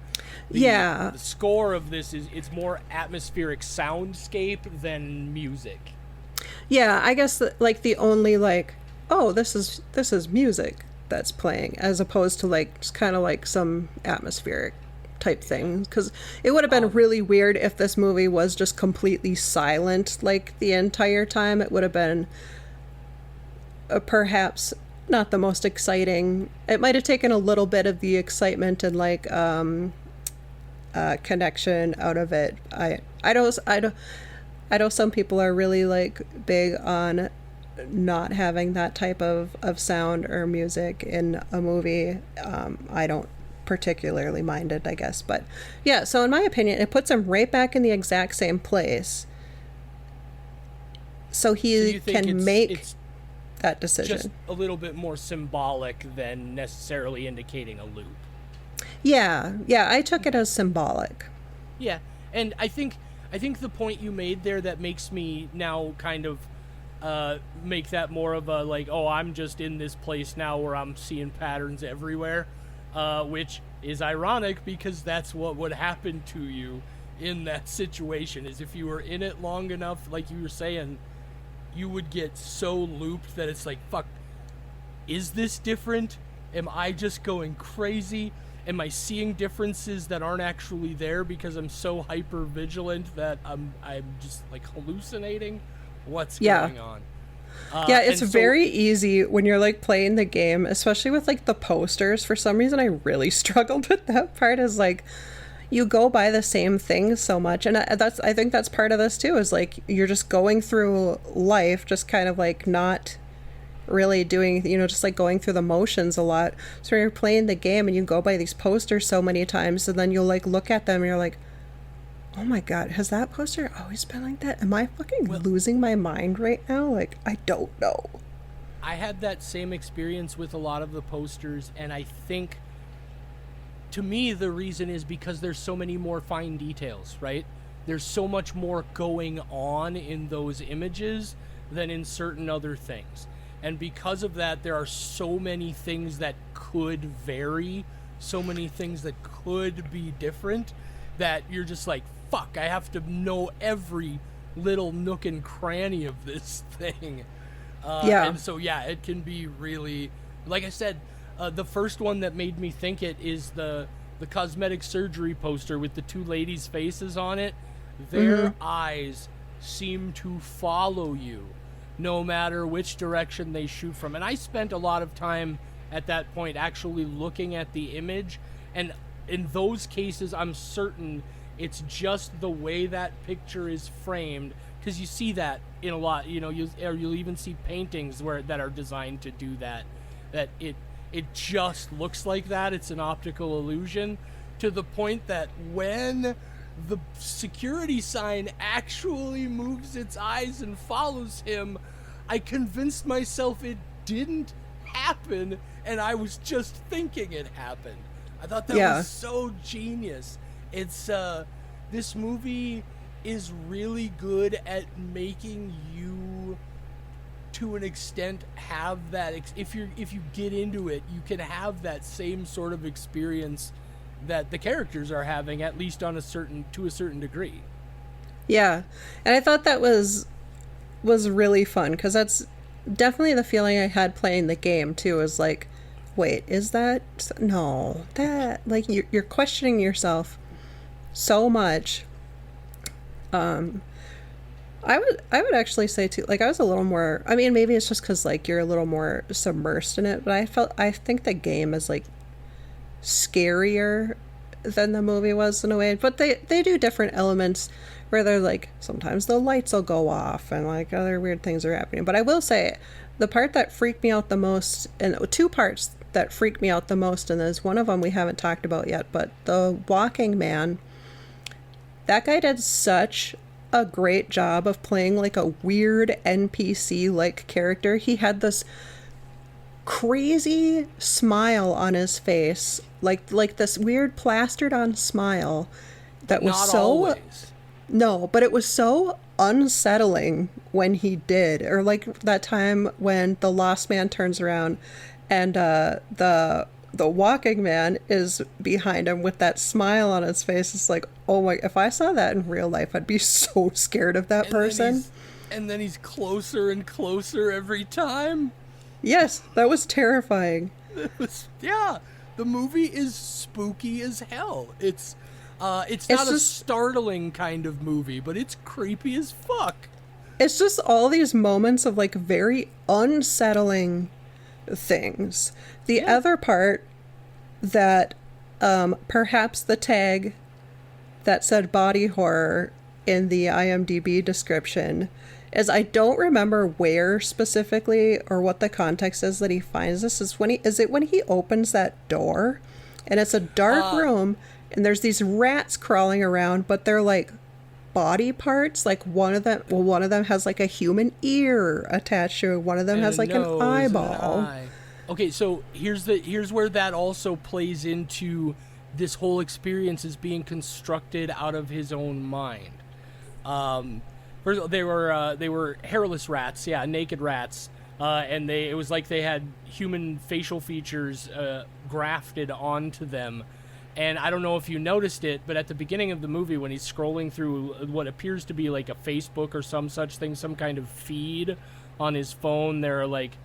score of this it's more atmospheric soundscape than music. Yeah, I guess the only this is music that's playing, as opposed to just kind of some atmospheric type thing, because it would have been really weird if this movie was just completely silent the entire time. It would have been perhaps not the most exciting. It might have taken a little bit of the excitement and connection out of it. I know some people are really big on not having that type of sound or music in a movie. I don't particularly mind it, I guess, but yeah, so in my opinion it puts him right back in the exact same place, so he can make that decision. Just a little bit more symbolic than necessarily indicating a loop. Yeah, I took it as symbolic. Yeah, and I think the point you made there that makes me now kind of make that more of a I'm just in this place now where I'm seeing patterns everywhere, which is ironic because that's what would happen to you in that situation, is if you were in it long enough, like you were saying, you would get so looped that it's like, fuck, is this different? Am I just going crazy? Am I seeing differences that aren't actually there because I'm so hyper vigilant that I'm just like hallucinating? What's going on? Yeah, it's very easy when you're like playing the game, especially with like the posters. For some reason, I really struggled with that part. Is like you go by the same things so much, and I think that's part of this too. Is like you're just going through life, just kind of like not really doing, just like going through the motions a lot. So when you're playing the game and you go by these posters so many times, and then you'll like look at them and you're like, oh my god, has that poster always been like that? Am I fucking losing my mind right now? Like, I don't know. I had that same experience with a lot of the posters, and I think, to me, the reason is because there's so many more fine details, right? There's so much more going on in those images than in certain other things. And because of that, there are so many things that could vary, so many things that could be different, that you're just like, fuck, I have to know every little nook and cranny of this thing. And so, it can be really, like I said, the first one that made me think it is the cosmetic surgery poster with the two ladies' faces on it. Their eyes seem to follow you no matter which direction they shoot from. And I spent a lot of time at that point actually looking at the image, and in those cases, I'm certain it's just the way that picture is framed, because you see that in a lot. You'll even see paintings that are designed to do that. That it just looks like that. It's an optical illusion, to the point that when the security sign actually moves its eyes and follows him, I convinced myself it didn't happen, and I was just thinking it happened. I thought that was so genius. It's this movie is really good at making you, to an extent, have that. If you get into it, you can have that same sort of experience that the characters are having, at least to a certain degree. Yeah, and I thought that was really fun, because that's definitely the feeling I had playing the game too. Is like, wait, is that no that like you're questioning yourself so much. I would actually say too, like I was a little more, I mean, maybe it's just because like you're a little more submersed in it, but I think the game is like scarier than the movie was in a way. But they do different elements where they're like, sometimes the lights will go off and like other weird things are happening. But I will say, the part that freaked me out the most, and two parts that freaked me out the most, and there's one of them we haven't talked about yet, but the walking man, that guy did such a great job of playing like a weird NPC like character. He had this crazy smile on his face, like this weird plastered on smile that was so always. No, but it was so unsettling when he did. Or like that time when the lost man turns around and the walking man is behind him with that smile on his face. It's like, oh my, if I saw that in real life, I'd be so scared of that person. And then he's closer and closer every time. Yes, that was terrifying. The movie is spooky as hell. It's not a startling kind of movie, but it's creepy as fuck. It's just all these moments of like very unsettling things. The other part that perhaps the tag that said body horror in the IMDb description is, I don't remember where specifically or what the context is that he finds this, is when he opens that door and it's a dark room and there's these rats crawling around, but they're like body parts. Like one of them has like a human ear attached to it. One of them has like an eyeball. Okay, so here's where that also plays into this whole experience is being constructed out of his own mind. First of all, they were hairless rats, naked rats, and it was like they had human facial features grafted onto them, And I don't know if you noticed it, but at the beginning of the movie, when he's scrolling through what appears to be like a Facebook or some such thing, some kind of feed on his phone, there are like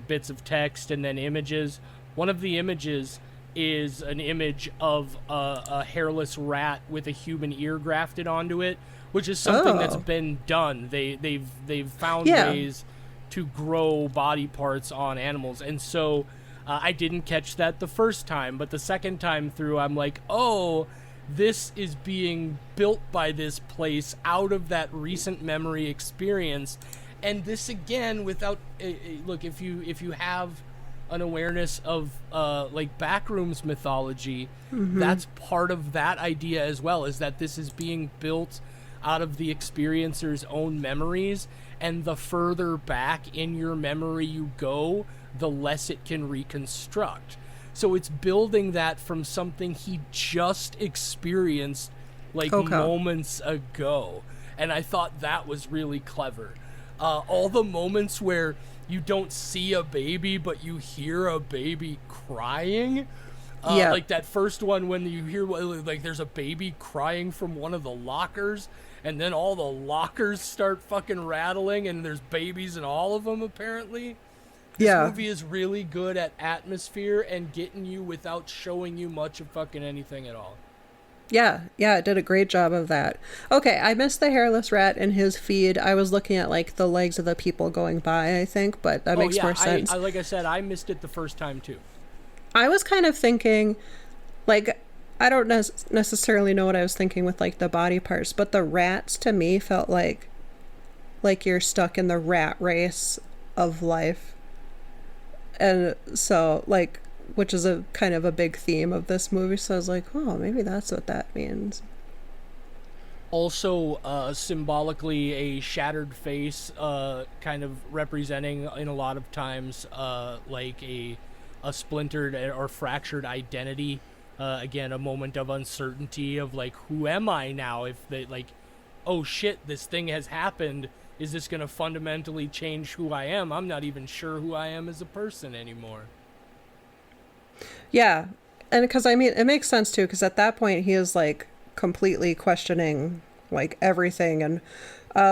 bits of text and then images. One of the images is an image of a hairless rat with a human ear grafted onto it, which is something that's been done. They've found ways to grow body parts on animals, and so I didn't catch that the first time, but the second time through, I'm like, oh, this is being built by this place out of that recent memory experience. And this again, without look, if you have an awareness of like backrooms mythology, that's part of that idea as well, is that this is being built out of the experiencer's own memories, and the further back in your memory you go, the less it can reconstruct. So it's building that from something he just experienced like moments ago. And I thought that was really clever. All the moments where you don't see a baby, but you hear a baby crying. Like that first one when you hear like there's a baby crying from one of the lockers, and then all the lockers start fucking rattling, and there's babies in all of them apparently. This movie is really good at atmosphere and getting you without showing you much of fucking anything at all. Yeah, it did a great job of that. Okay, I missed the hairless rat in his feed. I was looking at like the legs of the people going by, I think, but that makes more sense. Like I said, I missed it the first time too. I was kind of thinking, like, I don't necessarily know what I was thinking with like the body parts, but the rats to me felt like you're stuck in the rat race of life. And so, like, which is a kind of a big theme of this movie. So I was like, oh, maybe that's what that means. Also, symbolically, a shattered face, kind of representing in a lot of times, like a splintered or fractured identity. Again, a moment of uncertainty of like, who am I now? If they like, oh shit, this thing has happened. Is this going to fundamentally change who I am? I'm not even sure who I am as a person anymore. Yeah. And because, I mean, it makes sense, too, because at that point he is, like, completely questioning, like, everything and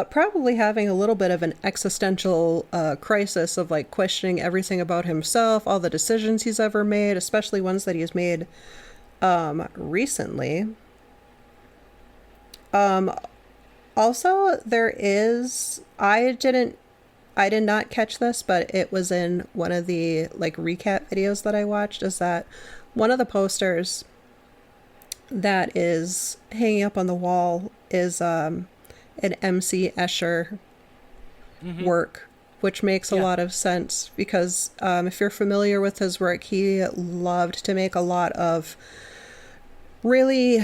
probably having a little bit of an existential crisis of, like, questioning everything about himself, all the decisions he's ever made, especially ones that he's made recently. Also, there is, I did not catch this, but it was in one of the like recap videos that I watched, is that one of the posters that is hanging up on the wall is an MC Escher work, which makes a lot of sense because if you're familiar with his work, he loved to make a lot of really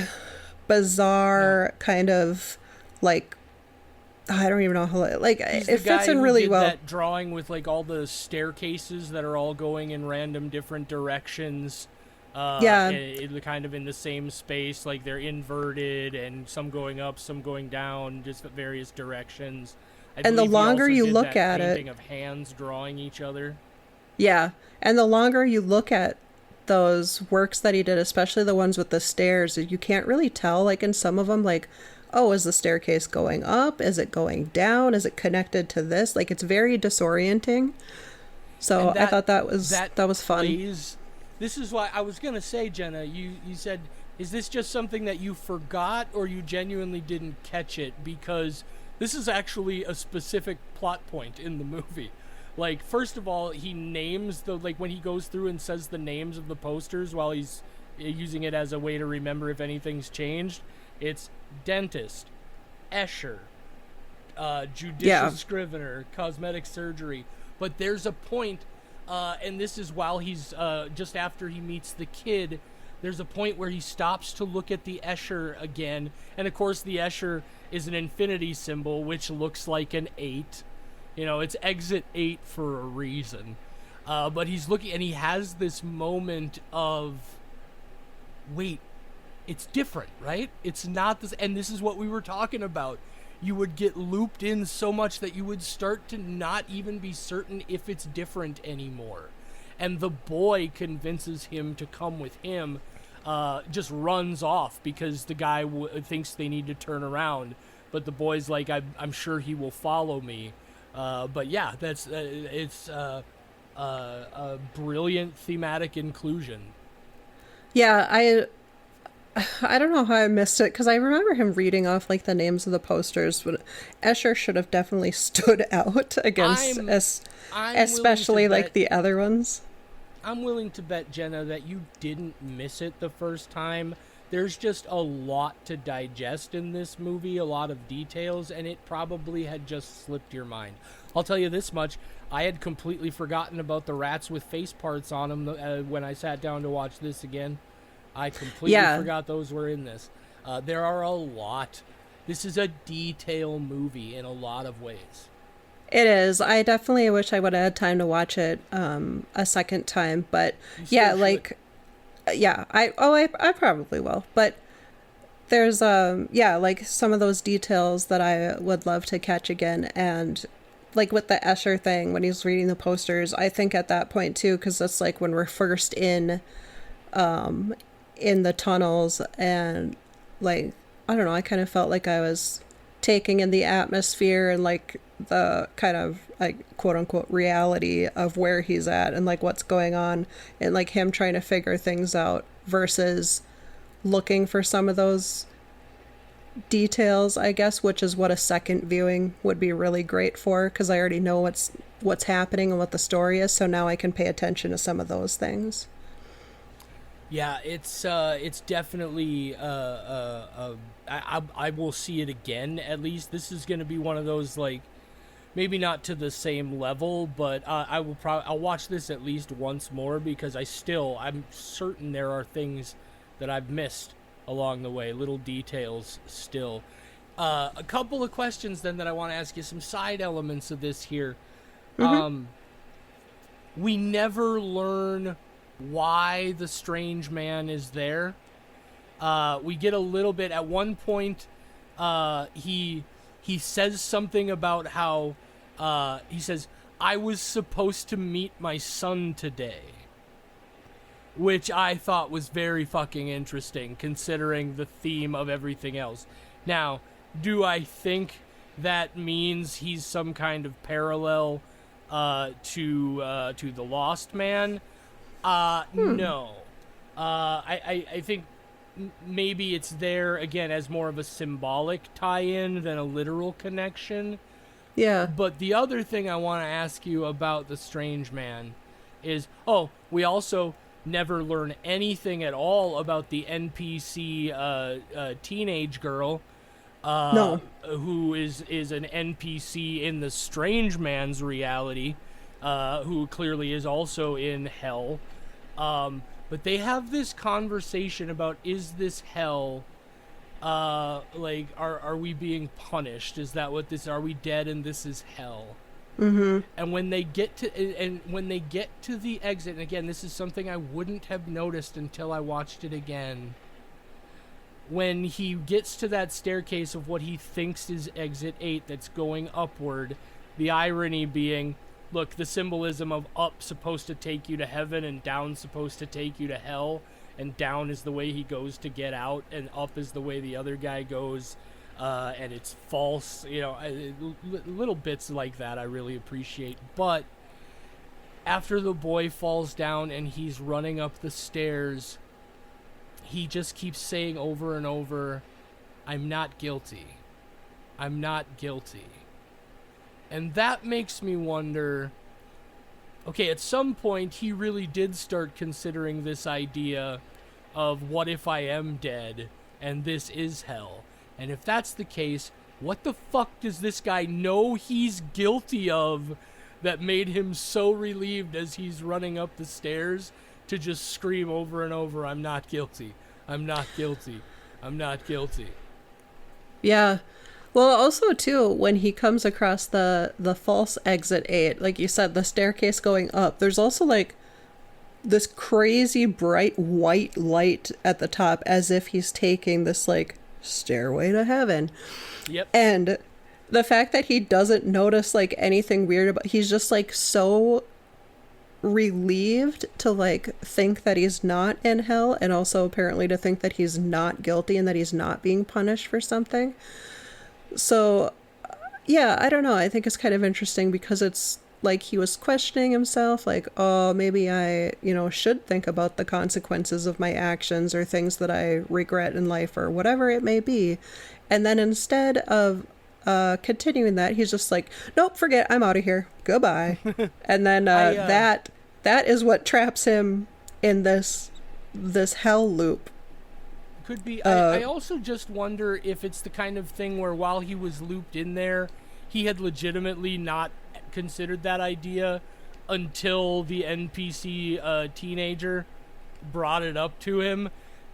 bizarre kind of like, I don't even know how, like, it fits in really well. That drawing with like all the staircases that are all going in random different directions. Kind of in the same space, like they're inverted and some going up, some going down, just various directions. And the longer you look at it, of hands drawing each other. Yeah, and the longer you look at those works that he did, especially the ones with the stairs, you can't really tell. Like in some of them, like, oh, is the staircase going up? Is it going down? Is it connected to this? Like, it's very disorienting. So I thought that was fun. This is why I was going to say, Jenna, you said, is this just something that you forgot or you genuinely didn't catch it? Because this is actually a specific plot point in the movie. Like, first of all, he names when he goes through and says the names of the posters while he's using it as a way to remember if anything's changed. It's dentist, Escher, judicial scrivener, cosmetic surgery. But there's a point, and this is while he's just after he meets the kid, there's a point where he stops to look at the Escher again. And of course, the Escher is an infinity symbol, which looks like an 8. You know, it's exit 8 for a reason. But he's looking, and he has this moment of, wait, it's different, right? It's not this, and this is what we were talking about. You would get looped in so much that you would start to not even be certain if it's different anymore. And the boy convinces him to come with him just runs off because the guy thinks they need to turn around, but the boy's like, I'm sure he will follow me. But yeah, it's a brilliant thematic inclusion. Yeah, I don't know how I missed it because I remember him reading off like the names of the posters, but Escher should have definitely stood out against especially like the other ones. I'm willing to bet, Jenna, that you didn't miss it the first time. There's just a lot to digest in this movie, a lot of details, and it probably had just slipped your mind. I'll tell you this much. I had completely forgotten about the rats with face parts on them when I sat down to watch this again. I completely forgot those were in this. There are a lot. This is a detail movie in a lot of ways. It is. I definitely wish I would have had time to watch it a second time, but yeah, like I probably will. But there's like some of those details that I would love to catch again, and like with the Escher thing when he's reading the posters, I think at that point too, because that's like when we're first in the tunnels, and like I don't know, I kind of felt like I was taking in the atmosphere and like the kind of like quote unquote reality of where he's at and like what's going on, and like him trying to figure things out versus looking for some of those details, I guess, which is what a second viewing would be really great for, because I already know what's happening and what the story is, so now I can pay attention to some of those things. Yeah, it's definitely I will see it again at least. This is going to be one of those, like, maybe not to the same level, but I'll watch this at least once more because I'm certain there are things that I've missed along the way, little details still. A couple of questions then that I want to ask you, some side elements of this here. Mm-hmm. We never learn why the strange man is there. We get a little bit at one point. He says something about how he says, I was supposed to meet my son today, which I thought was very fucking interesting considering the theme of everything else. Now, do I think that means he's some kind of parallel to the Lost Man? No. I think maybe it's there again as more of a symbolic tie-in than a literal connection. Yeah. But the other thing I want to ask you about the strange man is, we also never learn anything at all about the NPC teenage girl who is an NPC in the strange man's reality, who clearly is also in hell. But they have this conversation about, is this hell? Like, are we being punished? Is that what this? Are we dead and this is hell? Mm-hmm. And when they get to the exit, and again, this is something I wouldn't have noticed until I watched it again. When he gets to that staircase of what he thinks is exit 8 that's going upward, the irony being, look, the symbolism of up supposed to take you to heaven and down supposed to take you to hell, and down is the way he goes to get out, and up is the way the other guy goes, and it's false. Little bits like that I really appreciate. But after the boy falls down and he's running up the stairs, he just keeps saying over and over, I'm not guilty. I'm not guilty. And that makes me wonder, okay, at some point he really did start considering this idea of what if I am dead and this is hell? And if that's the case, what the fuck does this guy know he's guilty of that made him so relieved as he's running up the stairs to just scream over and over, I'm not guilty. I'm not guilty. I'm not guilty. Yeah. Well, also, too, when he comes across the false exit 8, like you said, the staircase going up, there's also, like, this crazy bright white light at the top as if he's taking this, like, stairway to heaven. Yep. And the fact that he doesn't notice, like, anything weird about... He's just, like, so relieved to like think that he's not in hell, and also apparently to think that he's not guilty and that he's not being punished for something. So yeah, I don't know, I think it's kind of interesting because it's like he was questioning himself, like, oh, maybe I, should think about the consequences of my actions or things that I regret in life or whatever it may be. And then instead of continuing that, he's just like, nope, forget, I'm out of here, goodbye. And then that is what traps him in this hell loop. Could be. I also just wonder if it's the kind of thing where while he was looped in there, he had legitimately not considered that idea until the NPC teenager brought it up to him,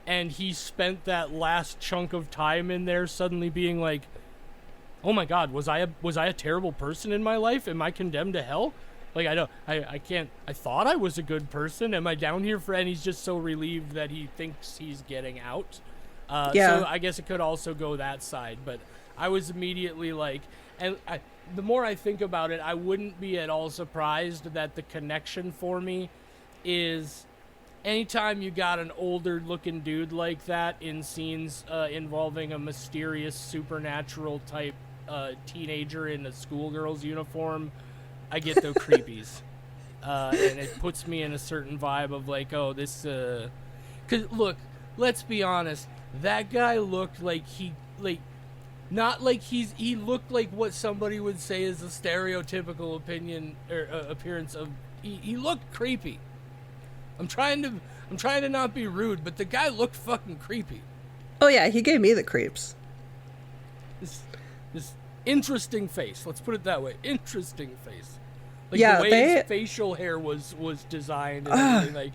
and he spent that last chunk of time in there suddenly being like, oh my god, was I a terrible person in my life? Am I condemned to hell? Like, I thought I was a good person. Am I down here for? And he's just so relieved that he thinks he's getting out. So I guess it could also go that side, but I was immediately like, the more I think about it, I wouldn't be at all surprised that the connection for me is anytime you got an older looking dude like that in scenes involving a mysterious supernatural type teenager in a schoolgirl's uniform, I get the creepies. And it puts me in a certain vibe of like, oh, this... Because, look, let's be honest, that guy looked like not like he looked like what somebody would say is a stereotypical opinion or appearance of. He looked creepy. I'm trying to not be rude, but the guy looked fucking creepy. Oh yeah, he gave me the creeps. This interesting face. Let's put it that way. Interesting face. Like yeah, the way his facial hair was designed and everything. Like,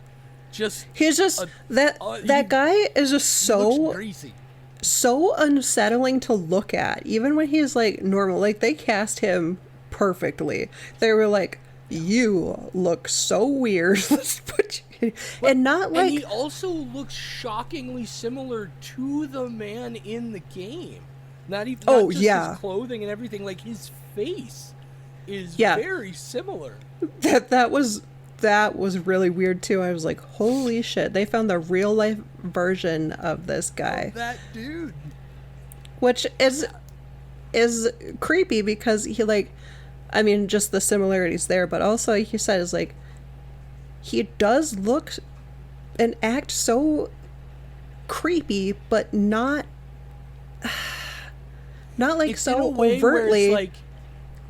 he's just that guy is just so greasy. So unsettling to look at, even when he's like normal. Like, they cast him perfectly. They were like, you look so weird. Let's put you and not like. And he also looks shockingly similar to the man in the game. Not just his clothing and everything. Like, his face is very similar. That was really weird too. I was like, holy shit, they found the real life version of this guy. Oh, that dude. Which is creepy because he, like, I mean, just the similarities there, but also, like you said, is like, he does look and act so creepy, but not like it's so in a way overtly. Where it's like,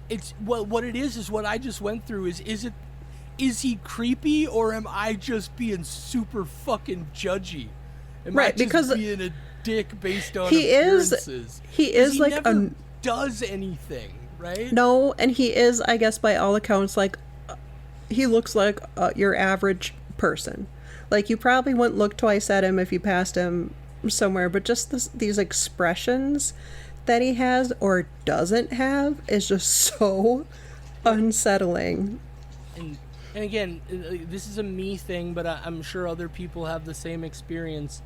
it's what it is what I just went through is he creepy, or am I just being super fucking judgy? Am I just being a dick based on appearances? He is he like never does anything, right? No, and he is, I guess, by all accounts, like, he looks like your average person. Like, you probably wouldn't look twice at him if you passed him somewhere, but just these expressions that he has or doesn't have is just so unsettling. And again, this is a me thing, but I'm sure other people have the same experience.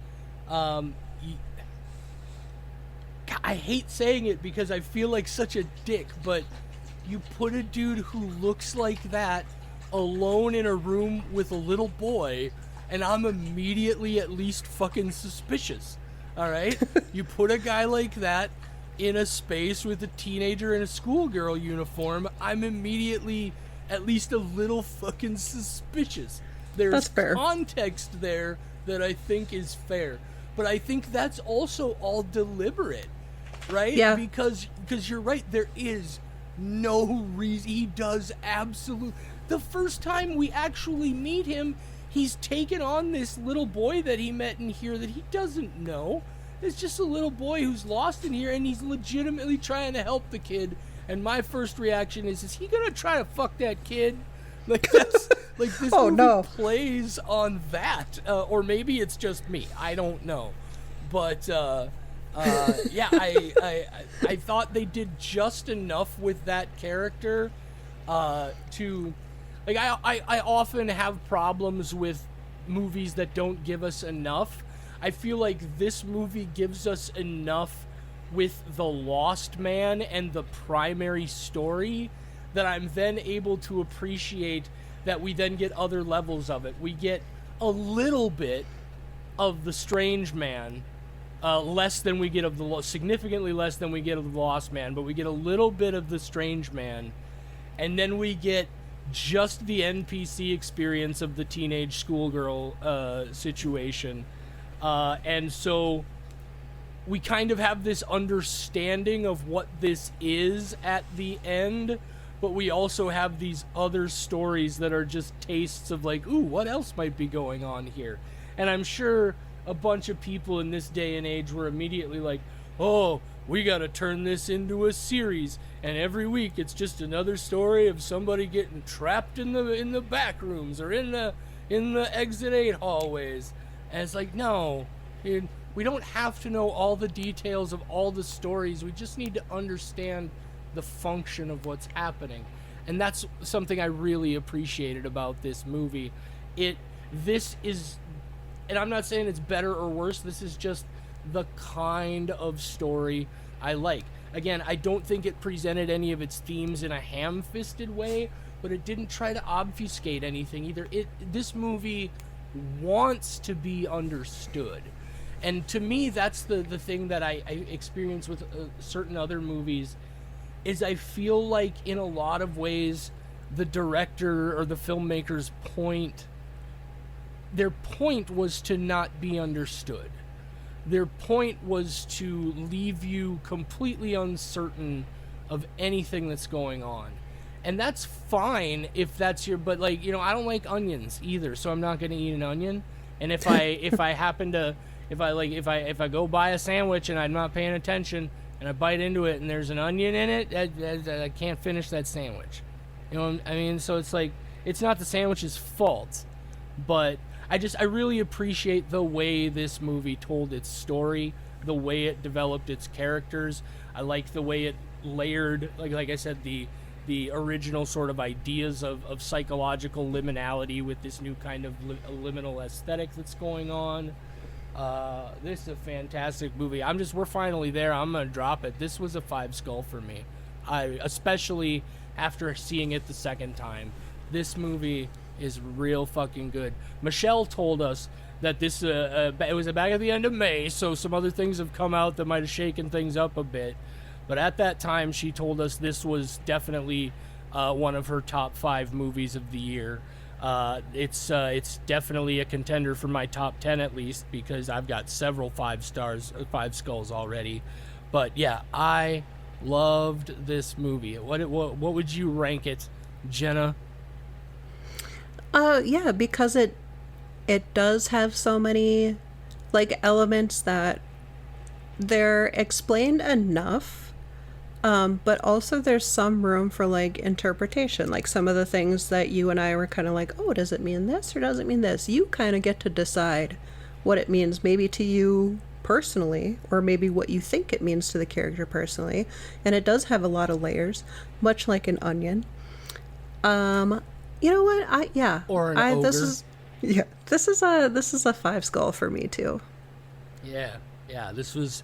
I hate saying it because I feel like such a dick, but you put a dude who looks like that alone in a room with a little boy, and I'm immediately at least fucking suspicious. All right? You put a guy like that in a space with a teenager in a schoolgirl uniform, I'm immediately at least a little fucking suspicious. There's context there that I think is fair. But I think that's also all deliberate, right? Yeah. Because you're right, there is no reason. He does absolute. The first time we actually meet him, he's taken on this little boy that he met in here that he doesn't know. It's just a little boy who's lost in here, and he's legitimately trying to help the kid. And my first reaction is he gonna try to fuck that kid? Like, that's like this movie plays on that, or maybe it's just me. I don't know, but yeah, I thought they did just enough with that character to, like, I often have problems with movies that don't give us enough. I feel like this movie gives us enough with the lost man and the primary story that I'm then able to appreciate that we then get other levels of it. We get a little bit of the strange man, less than we get of the significantly less than we get of the lost man, but we get a little bit of the strange man, and then we get just the NPC experience of the teenage schoolgirl situation, and so we kind of have this understanding of what this is at the end, but we also have these other stories that are just tastes of like, ooh, what else might be going on here? And I'm sure a bunch of people in this day and age were immediately like, oh, we gotta turn this into a series, and every week it's just another story of somebody getting trapped in the back rooms or in the exit 8 hallways. And it's like, no, dude, we don't have to know all the details of all the stories. We just need to understand the function of what's happening. And that's something I really appreciated about this movie. This is, and I'm not saying it's better or worse, this is just the kind of story I like. Again, I don't think it presented any of its themes in a ham-fisted way, but it didn't try to obfuscate anything either. This movie wants to be understood. And to me, that's the thing that I experience with certain other movies, is I feel like in a lot of ways the director or the filmmaker's their point was to not be understood. Their point was to leave you completely uncertain of anything that's going on. And that's fine if that's your, but like, you know, I don't like onions either, so I'm not going to eat an onion. And if I happen to, if I go buy a sandwich and I'm not paying attention and I bite into it and there's an onion in it, I can't finish that sandwich. You know what I mean? So it's like, it's not the sandwich's fault, but I really appreciate the way this movie told its story, the way it developed its characters. I like the way it layered, like I said, the original sort of ideas of psychological liminality with this new kind of liminal aesthetic that's going on. This is a fantastic movie. We're finally there. I'm gonna drop it. This was a 5 skull for me. Especially after seeing it the second time. This movie is real fucking good. Michelle told us that this it was back at the end of May, so some other things have come out that might have shaken things up a bit. But at that time, she told us this was definitely one of her top 5 movies of the year. It's definitely a contender for my top 10 at least, because I've got several 5 skulls already. But yeah, I loved this movie. What would you rank it, Jenna? Yeah, because it does have so many like elements that they're explained enough, but also there's some room for like interpretation. Like some of the things that you and I were kind of like, oh, does it mean this or does it mean this? You kind of get to decide what it means, maybe to you personally, or maybe what you think it means to the character personally. And it does have a lot of layers, much like an onion. You know what? Or an ogre. This is a 5 skull for me too. Yeah, this was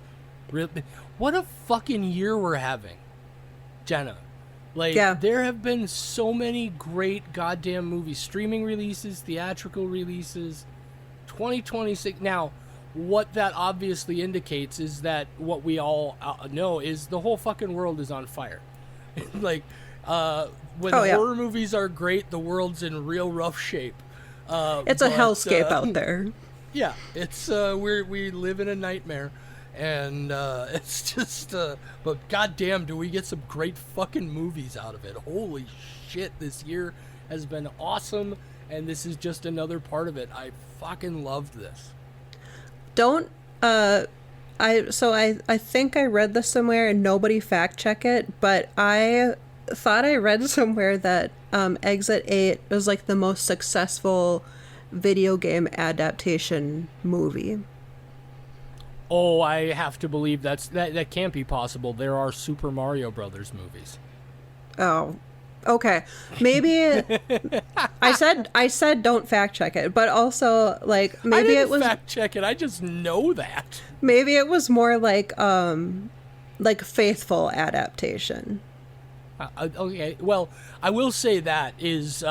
really, what a fucking year we're having, Jenna. Like, there have been so many great goddamn movies, streaming releases, theatrical releases, 2026. Now, what that obviously indicates is that what we all know is the whole fucking world is on fire. Like, when horror movies are great, the world's in real rough shape. It's a hellscape out there. Yeah, it's we live in a nightmare, and it's just. But goddamn, do we get some great fucking movies out of it? Holy shit, this year has been awesome, and this is just another part of it. I fucking loved this. I think I read this somewhere, and nobody fact check it, but I thought I read somewhere that Exit 8 was like the most successful video game adaptation movie. Oh, I have to believe that can't be possible. There are Super Mario Brothers movies. Oh, okay. Maybe I said don't fact check it, but also like maybe it was fact check it. I just know that. Maybe it was more like faithful adaptation. Okay, well, I will say that is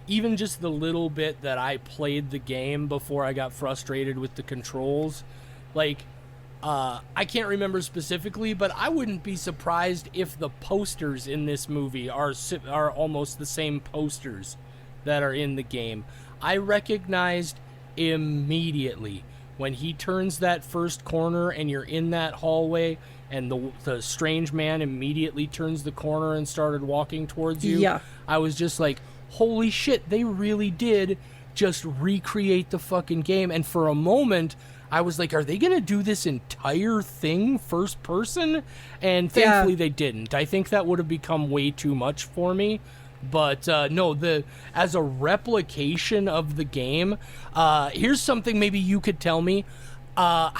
even just the little bit that I played the game before I got frustrated with the controls, like, I can't remember specifically, but I wouldn't be surprised if the posters in this movie are almost the same posters that are in the game. I recognized immediately when he turns that first corner and you're in that hallway and the strange man immediately turns the corner and started walking towards you. Yeah. I was just like, holy shit, they really did just recreate the fucking game. And for a moment, I was like, are they going to do this entire thing first person? And thankfully they didn't. I think that would have become way too much for me. But no, as a replication of the game, here's something maybe you could tell me. Are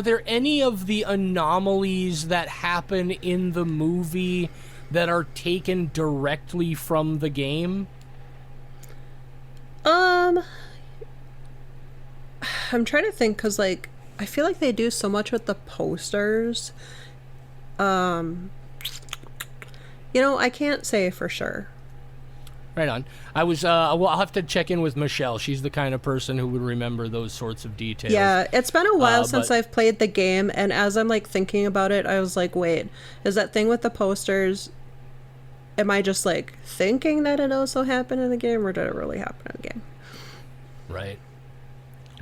there any of the anomalies that happen in the movie that are taken directly from the game? I'm trying to think, because, like, I feel like they do so much with the posters. I can't say for sure. Right on. I'll have to check in with Michelle. She's the kind of person who would remember those sorts of details. Yeah, it's been a while since I've played the game, and as I'm, like, thinking about it, I was like, wait, is that thing with the posters, am I just, like, thinking that it also happened in the game, or did it really happen in the game? Right.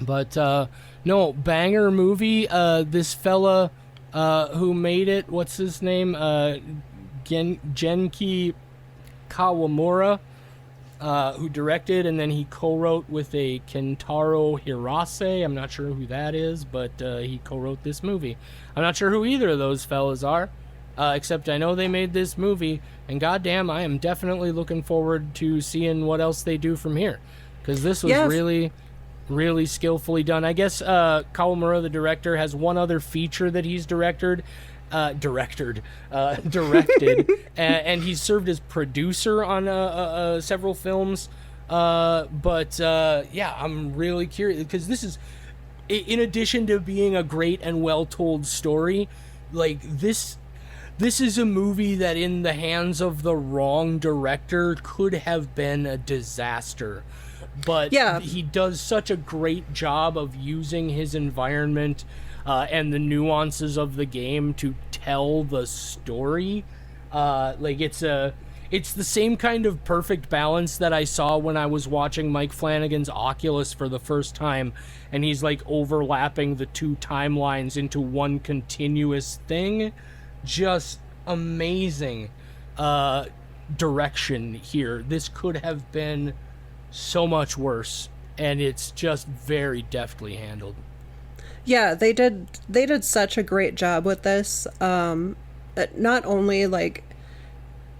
But, no, banger movie. This fella who made it, what's his name? Genki Kawamura, who directed, and then he co-wrote with a Kentaro Hirase. I'm not sure who that is, but he co-wrote this movie. I'm not sure who either of those fellas are, except I know they made this movie, and goddamn, I am definitely looking forward to seeing what else they do from here, because this was really skillfully done. I guess Kawamura, the director, has one other feature that he's directed, and he's served as producer on several films. Yeah, I'm really curious, because this is, in addition to being a great and well-told story, like, this is a movie that in the hands of the wrong director could have been a disaster. But he does such a great job of using his environment and the nuances of the game to tell the story. It's the same kind of perfect balance that I saw when I was watching Mike Flanagan's Oculus for the first time, and he's like overlapping the two timelines into one continuous thing. Just amazing direction here. This could have been so much worse, and it's just very deftly handled. Yeah, they did such a great job with this. Not only, like,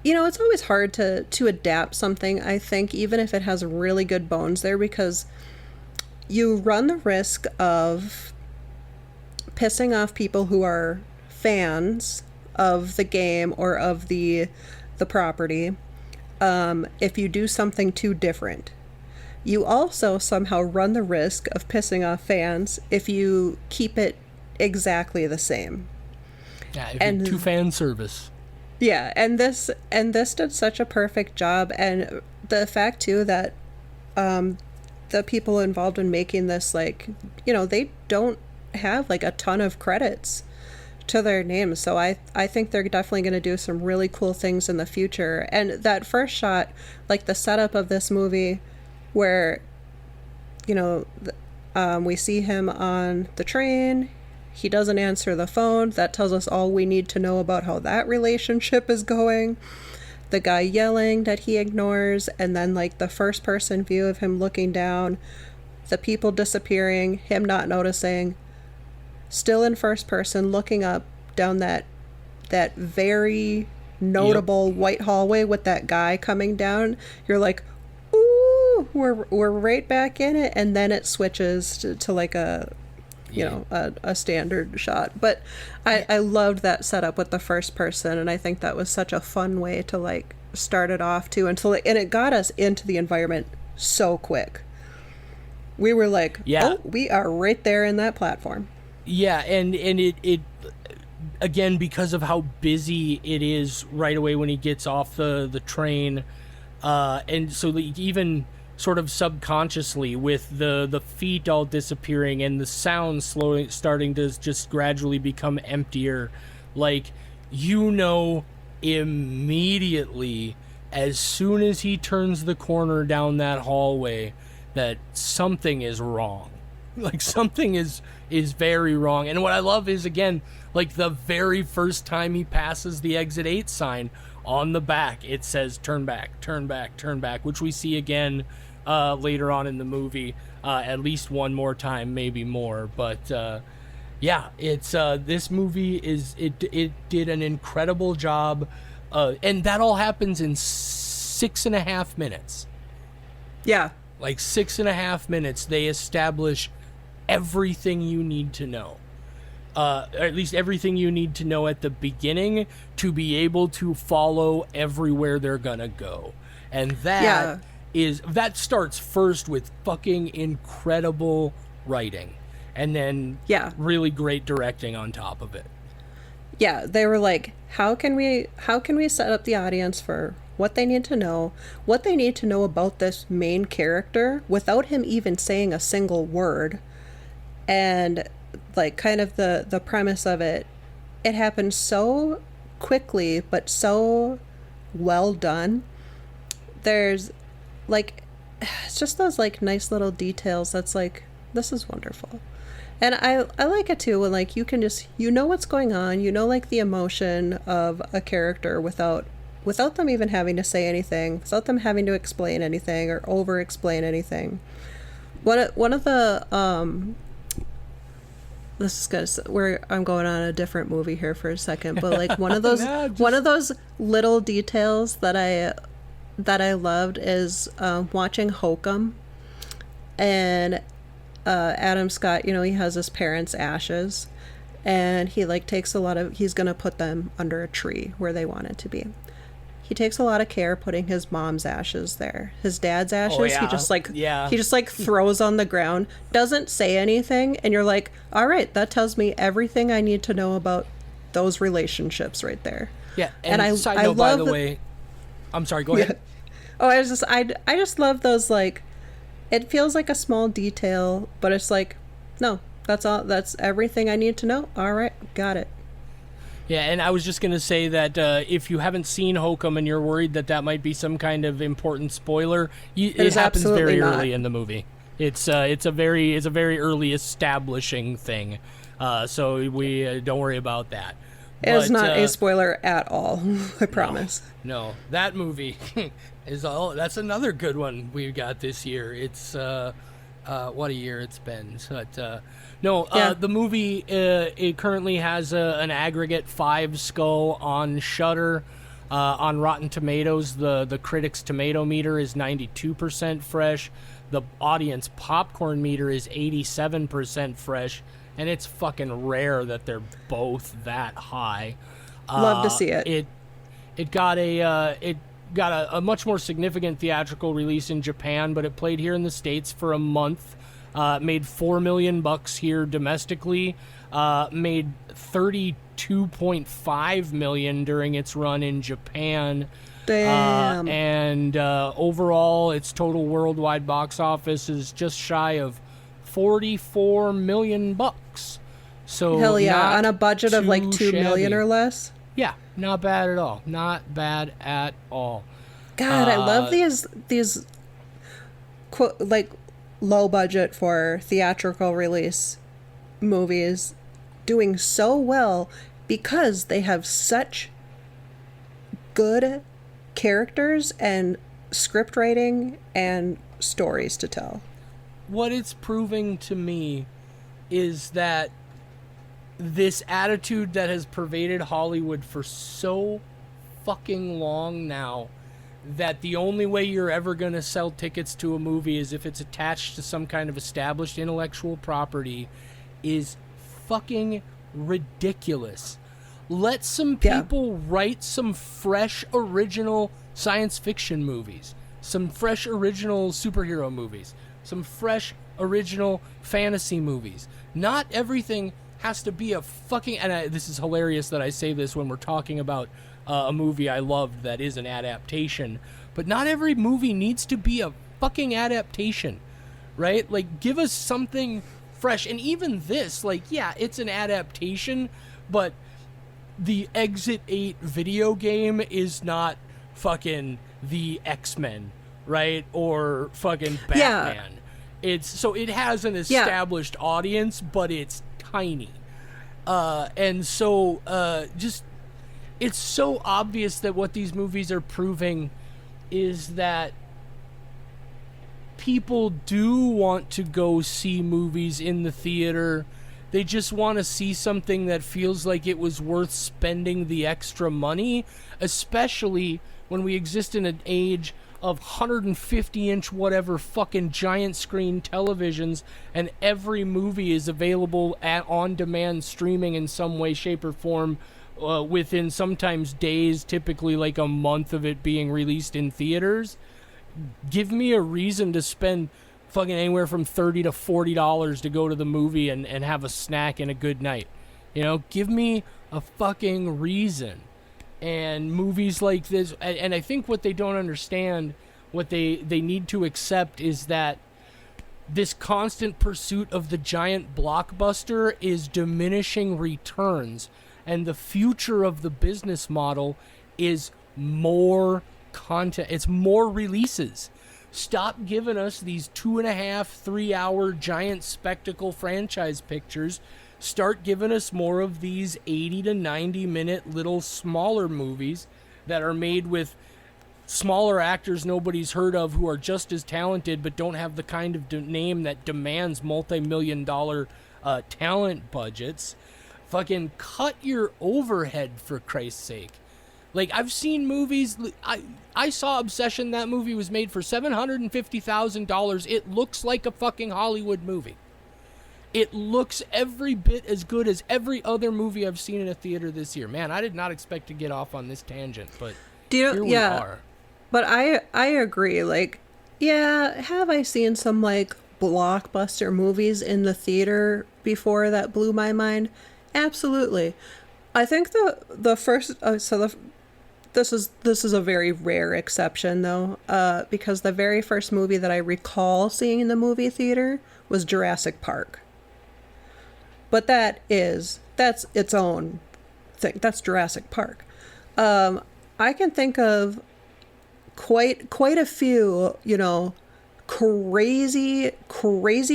it's always hard to adapt something, I think, even if it has really good bones there, because you run the risk of pissing off people who are fans of the game or of the property if you do something too different. You also somehow run the risk of pissing off fans if you keep it exactly the same. Yeah, and too fan service. Yeah, and this did such a perfect job, and the fact too that the people involved in making this, like, they don't have like a ton of credits to their names, so I think they're definitely going to do some really cool things in the future. And that first shot, like the setup of this movie, where we see him on the train, he doesn't answer the phone, that tells us all we need to know about how that relationship is going. The guy yelling that he ignores, and then like the first person view of him looking down, the people disappearing, him not noticing, still in first person looking up down that very notable white hallway with that guy coming down. You're like, ooh, we're right back in it. And then it switches to like a standard shot. But I loved that setup with the first person, and I think that was such a fun way to like start it off too, and it got us into the environment so quick. We were like, oh, we are right there in that platform. Yeah, and it again, because of how busy it is right away when he gets off the train, And so like, even sort of subconsciously with the feet all disappearing and the sound slowly starting to just gradually become emptier, like, you know, immediately as soon as he turns the corner down that hallway that something is wrong. Like, something is very wrong. And what I love is, again, like, the very first time he passes the exit 8 sign, on the back it says turn back, turn back, turn back, which we see again later on in the movie, at least one more time, maybe more. But yeah, it's this movie it did an incredible job, and that all happens in 6.5 minutes. Yeah, like 6.5 minutes they establish everything you need to know, or at least everything you need to know at the beginning to be able to follow everywhere they're gonna go. And that that starts first with fucking incredible writing, and then really great directing on top of it. Yeah, they were like, how can we set up the audience for what they need to know about this main character without him even saying a single word. And like, kind of the premise of it happened so quickly but so well done. There's like, it's just those like nice little details that's like, this is wonderful. And I like it too when like you can just, you know what's going on, you know, like the emotion of a character without them even having to say anything, without them having to explain anything or over explain anything. One of the this is gonna, where I'm going on a different movie here for a second, but like one of those one of those little details that I loved is watching Hokum, and Adam Scott, you know, he has his parents' ashes, and he like takes he's gonna put them under a tree where they want it to be. He takes a lot of care putting his mom's ashes there. His dad's ashes, he just like throws on the ground, doesn't say anything, and you're like, all right, that tells me everything I need to know about those relationships right there. Yeah, and I love, by the way, I'm sorry, go ahead. Oh, I just love those, like, it feels like a small detail, but it's like, no, that's all, that's everything I need to know. All right, got it. Yeah, and I was just going to say that if you haven't seen Hokum and you're worried that might be some kind of important spoiler, it happens very early in the movie. It's a very early establishing thing, so we don't worry about that. It is not a spoiler at all, I promise. No, that movie that's another good one we got this year. It's what a year it's been. But the movie it currently has an aggregate 5 skull on Shudder. On Rotten Tomatoes, the critics' tomato meter is 92% fresh. The audience popcorn meter is 87% fresh, and it's fucking rare that they're both that high. Love to see it. It got a much more significant theatrical release in Japan, but it played here in the States for a month. Made $4 million here domestically. Made $32.5 million during its run in Japan. Damn. And overall, its total worldwide box office is just shy of $44 million. So hell yeah, on a budget of like $2 million or less. Yeah, not bad at all. Not bad at all. God, I love these like low budget for theatrical release movies doing so well because they have such good characters and script writing and stories to tell. What it's proving to me is that this attitude that has pervaded Hollywood for so fucking long now, that the only way you're ever going to sell tickets to a movie is if it's attached to some kind of established intellectual property, is fucking ridiculous. Let some people write some fresh, original science fiction movies, some fresh, original superhero movies, some fresh, original fantasy movies. Not everything has to be a fucking... And this is hilarious that I say this when we're talking about a movie I loved that is an adaptation. But not every movie needs to be a fucking adaptation, right? Like, give us something fresh. And even this, like, yeah, it's an adaptation, but the Exit 8 video game is not fucking the X-Men, right? Or fucking Batman. So it has an established audience, but it's tiny. And so just, it's so obvious that what these movies are proving is that people do want to go see movies in the theater. They just want to see something that feels like it was worth spending the extra money, especially when we exist in an age of 150-inch whatever fucking giant screen televisions, and every movie is available at on-demand streaming in some way, shape, or form within sometimes days, typically like a month of it being released in theaters. Give me a reason to spend fucking anywhere from $30 to $40 to go to the movie and have a snack and a good night. You know, give me a fucking reason. And movies like this, and I think what they don't understand, what they need to accept, is that this constant pursuit of the giant blockbuster is diminishing returns, and the future of the business model is more content. It's more releases. Stop giving us these 2.5, 3 hour giant spectacle franchise pictures. Start giving us more of these 80 to 90 minute little smaller movies that are made with smaller actors nobody's heard of, who are just as talented but don't have the kind of name that demands multi-million-dollar talent budgets. Fucking cut your overhead, for Christ's sake. Like, I've seen movies. I saw Obsession. That movie was made for $750,000. It looks like a fucking Hollywood movie. It looks every bit as good as every other movie I've seen in a theater this year. Man, I did not expect to get off on this tangent, but here we are. But I agree. Like, yeah, have I seen some, like, blockbuster movies in the theater before that blew my mind? Absolutely. I think the first... This is a very rare exception, though, because the very first movie that I recall seeing in the movie theater was Jurassic Park. But that's its own thing. That's Jurassic Park. I can think of quite a few, crazy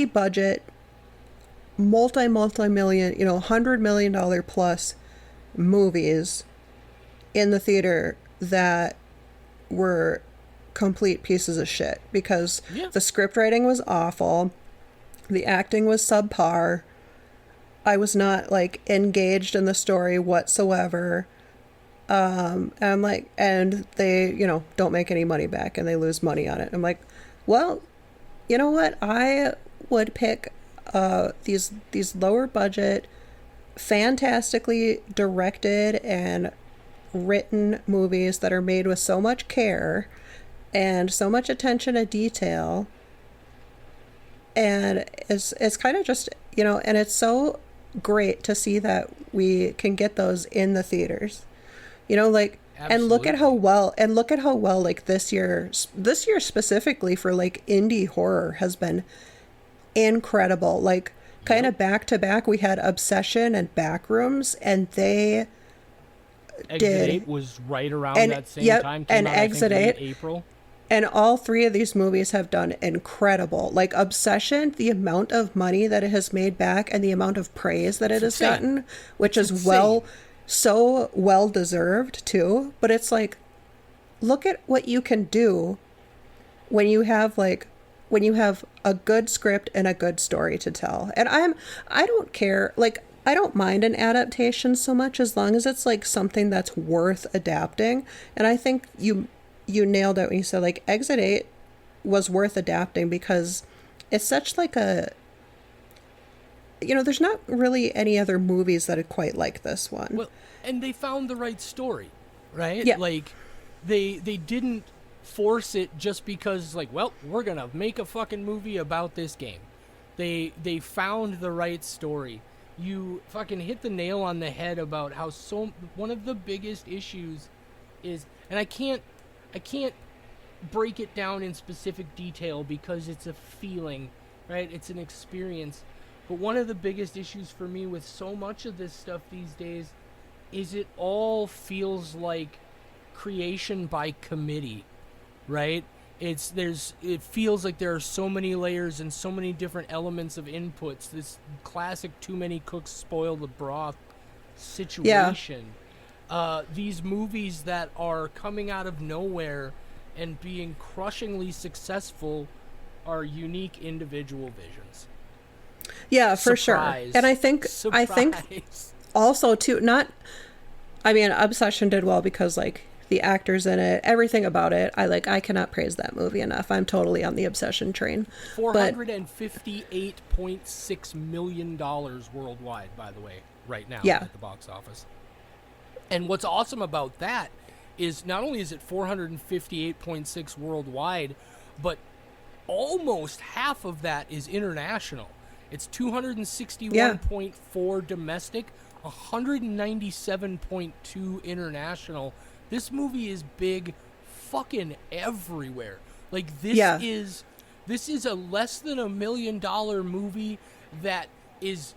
budget, multi-million, $100 million plus movies in the theater that were complete pieces of shit because the script writing was awful, the acting was subpar, I was not, like, engaged in the story whatsoever, and I'm like, and they, don't make any money back and they lose money on it. I'm like, well, you know what? I would pick these lower budget, fantastically directed and written movies that are made with so much care and so much attention to detail, and it's kind of just, and it's so great to see that we can get those in the theaters, like. Absolutely. And look at how well like this year specifically for, like, indie horror has been incredible. Like, kind of back to back, we had Obsession and Backrooms, and they Exit 8 was right around that same time. And Exit 8, April. And all three of these movies have done incredible. Like, Obsession, the amount of money that it has made back and the amount of praise that it has gotten, which is so well deserved too. But it's like, look at what you can do when you have a good script and a good story to tell. And I don't care, like, I don't mind an adaptation so much as long as it's, like, something that's worth adapting. And I think you nailed it when you said, like, Exit 8 was worth adapting because it's such, like, a... there's not really any other movies that are quite like this one. Well, and they found the right story, right? Yeah. Like, they didn't force it just because, like, well, we're going to make a fucking movie about this game. They found the right story. You fucking hit the nail on the head about how one of the biggest issues is, and I can't break it down in specific detail because it's a feeling, right? It's an experience. But one of the biggest issues for me with so much of this stuff these days is it all feels like creation by committee, right? It feels like there are so many layers and so many different elements of inputs. This classic too many cooks spoil the broth situation. These movies that are coming out of nowhere and being crushingly successful are unique individual visions. Yeah, for sure. And I think also too, Obsession did well because like the actors in it, everything about it, I cannot praise that movie enough. I'm totally on the Obsession train. $458.6 million worldwide, by the way, right now at the box office. And what's awesome about that is not only is it 458.6 worldwide, but almost half of that is international. It's 261.4 domestic, 197.2 international. This movie is big fucking everywhere. Like this is a less than $1 million movie that it's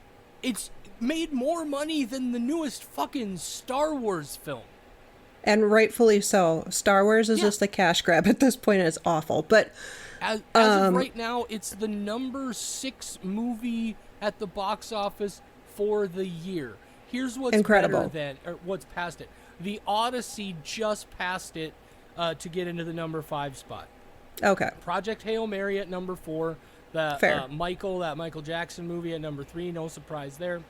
made more money than the newest fucking Star Wars film. And rightfully so. Star Wars is just a cash grab at this point, and it's awful. But as of right now, it's the number 6 movie at the box office for the year. Here's what's incredible. What's past it. The Odyssey just passed it to get into the number 5 spot. Okay. Project Hail Mary at number 4. That Michael Jackson movie at number 3. No surprise there.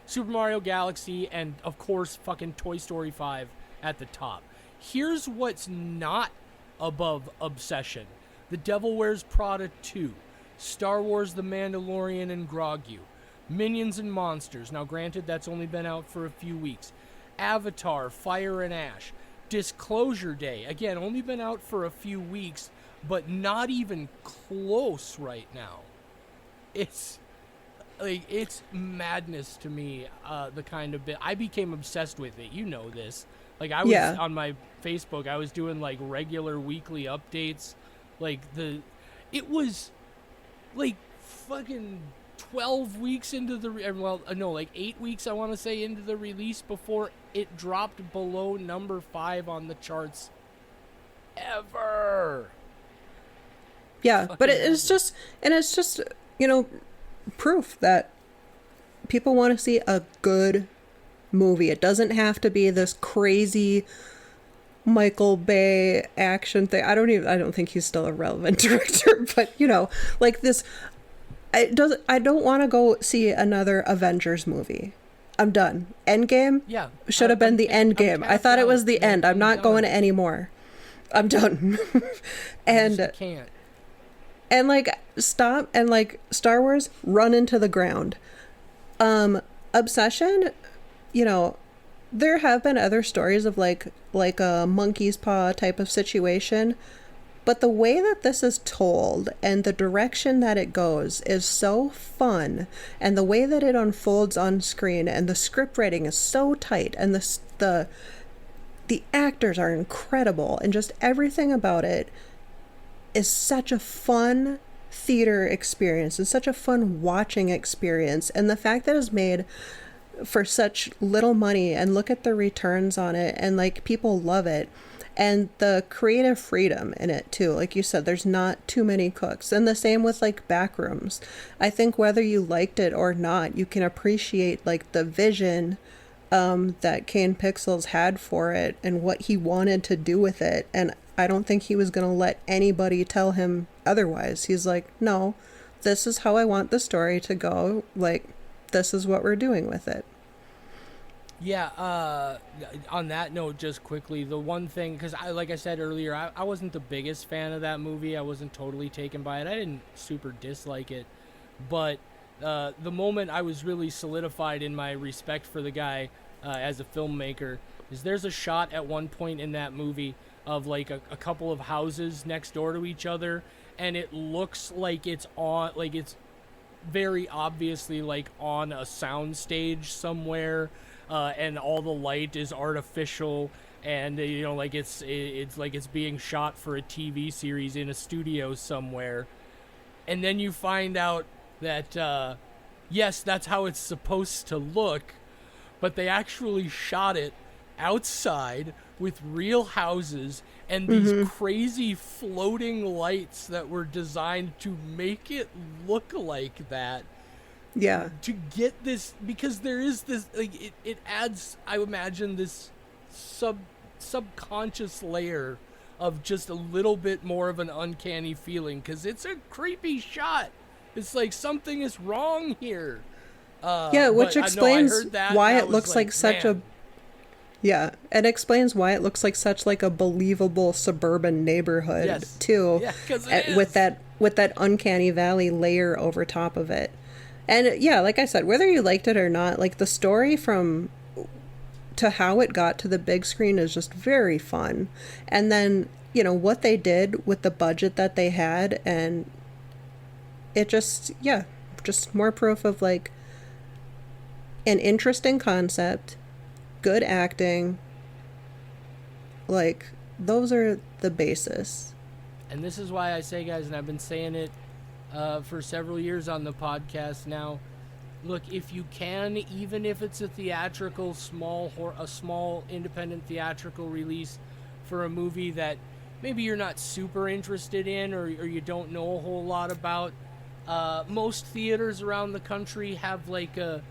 Super Mario Galaxy, and of course fucking Toy Story 5 at the top. Here's what's not above Obsession. The Devil Wears Prada 2, Star Wars The Mandalorian and Grogu, Minions and Monsters, now granted that's only been out for a few weeks, Avatar, Fire and Ash, Disclosure Day, again only been out for a few weeks, but not even close right now. It's madness to me, the kind of bit. I became obsessed with it. You know this. Like, I was on my Facebook, I was doing, like, regular weekly updates. Like, it was, like, fucking 12 weeks into the, 8 weeks, I want to say, into the release before it dropped below number 5 on the charts ever. Yeah, fucking but it's just, proof that people want to see a good movie. It doesn't have to be this crazy Michael Bay action thing. I don't think he's still a relevant director, but like this, I don't want to go see another Avengers movie. I'm done. Endgame should have been the end game. I thought it was the end. I'm not going anymore. I'm done. And you can't. And stop and Star Wars, run into the ground. Obsession, there have been other stories of like a monkey's paw type of situation, but the way that this is told and the direction that it goes is so fun, and the way that it unfolds on screen, and the script writing is so tight, and the actors are incredible, and just everything about it is such a fun theater experience and such a fun watching experience. And the fact that it's made for such little money, and look at the returns on it, and people love it, and the creative freedom in it too. Like you said, there's not too many cooks, and the same with Backrooms. I think whether you liked it or not, you can appreciate the vision that Kane Pixels had for it and what he wanted to do with it. And I don't think he was going to let anybody tell him otherwise. He's like, no, this is how I want the story to go. This is what we're doing with it. Yeah, on that note, just quickly, the one thing, because like I said earlier, I wasn't the biggest fan of that movie. I wasn't totally taken by it. I didn't super dislike it. But the moment I was really solidified in my respect for the guy as a filmmaker is there's a shot at one point in that movie of a couple of houses next door to each other, and it looks like it's on, it's very obviously on a sound stage somewhere, and all the light is artificial, and you know, like it's like it's being shot for a TV series in a studio somewhere, and then you find out that yes, that's how it's supposed to look, but they actually shot it outside with real houses and these crazy floating lights that were designed to make it look like that. Yeah. To get this, because there is this, like, it adds, I imagine, this subconscious layer of just a little bit more of an uncanny feeling, because it's a creepy shot. It's like something is wrong here. Yeah, which explains why it looks like such a... Yeah, it explains why it looks like such like a believable suburban neighborhood, too. Yeah, because it is. With that uncanny valley layer over top of it. And yeah, like I said, whether you liked it or not, like the story to how it got to the big screen is just very fun. And then, you know, what they did with the budget that they had, and it just more proof of like an interesting concept, good acting. Like, those are the basis. And this is why I say, guys, and I've been saying it for several years on the podcast now, look, if you can, even if it's a theatrical, small independent theatrical release for a movie that maybe you're not super interested in, or you don't know a whole lot about, most theaters around the country have like a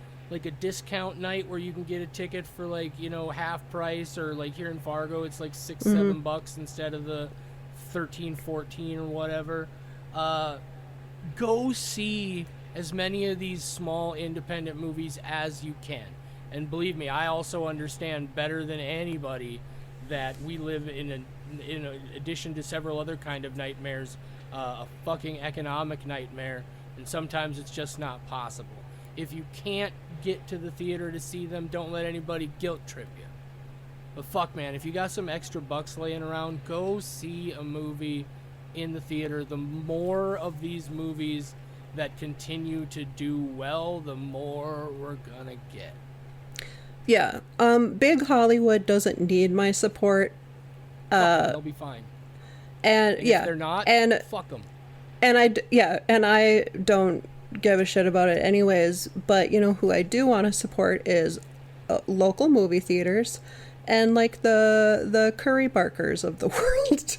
discount night where you can get a ticket for like, you know, half price, or like here in Fargo it's like $6-7 instead of the 13-14 or whatever. Go see as many of these small independent movies as you can. And believe me, I also understand better than anybody that we live in addition to several other kind of nightmares, a fucking economic nightmare, and sometimes it's just not possible. If you can't get to the theater to see them, don't let anybody guilt trip you. But fuck, man, if you got some extra bucks laying around, go see a movie in the theater. The more of these movies that continue to do well, the more we're gonna get. Yeah. Big Hollywood doesn't need my support. They'll be fine. And yeah, if they're not, and fuck them. And I don't give a shit about it anyways. But you know who I do want to support is local movie theaters, and like the Curry Barkers of the world.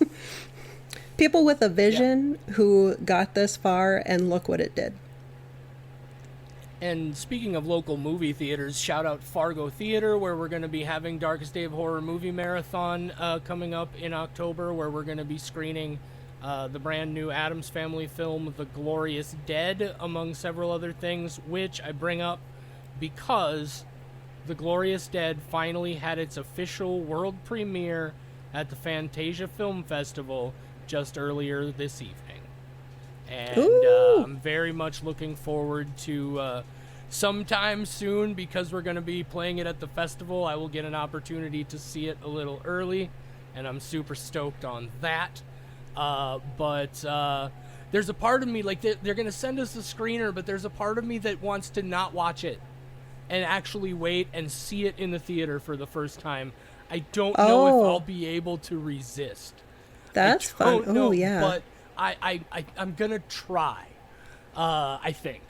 People with a vision who got this far, and look what it did. And speaking of local movie theaters, shout out Fargo Theater, where we're going to be having Darkest Day of Horror movie marathon coming up in October, where we're going to be screening the brand new Addams Family film, The Glorious Dead, among several other things, which I bring up because The Glorious Dead finally had its official world premiere at the Fantasia Film Festival just earlier this evening. And I'm very much looking forward to sometime soon, because we're going to be playing it at the festival. I will get an opportunity to see it a little early, and I'm super stoked on that. But there's a part of me, like, they're going to send us the screener, but there's a part of me that wants to not watch it and actually wait and see it in the theater for the first time. I don't know if I'll be able to resist. That's fun. Oh, yeah. But I'm going to try. I think.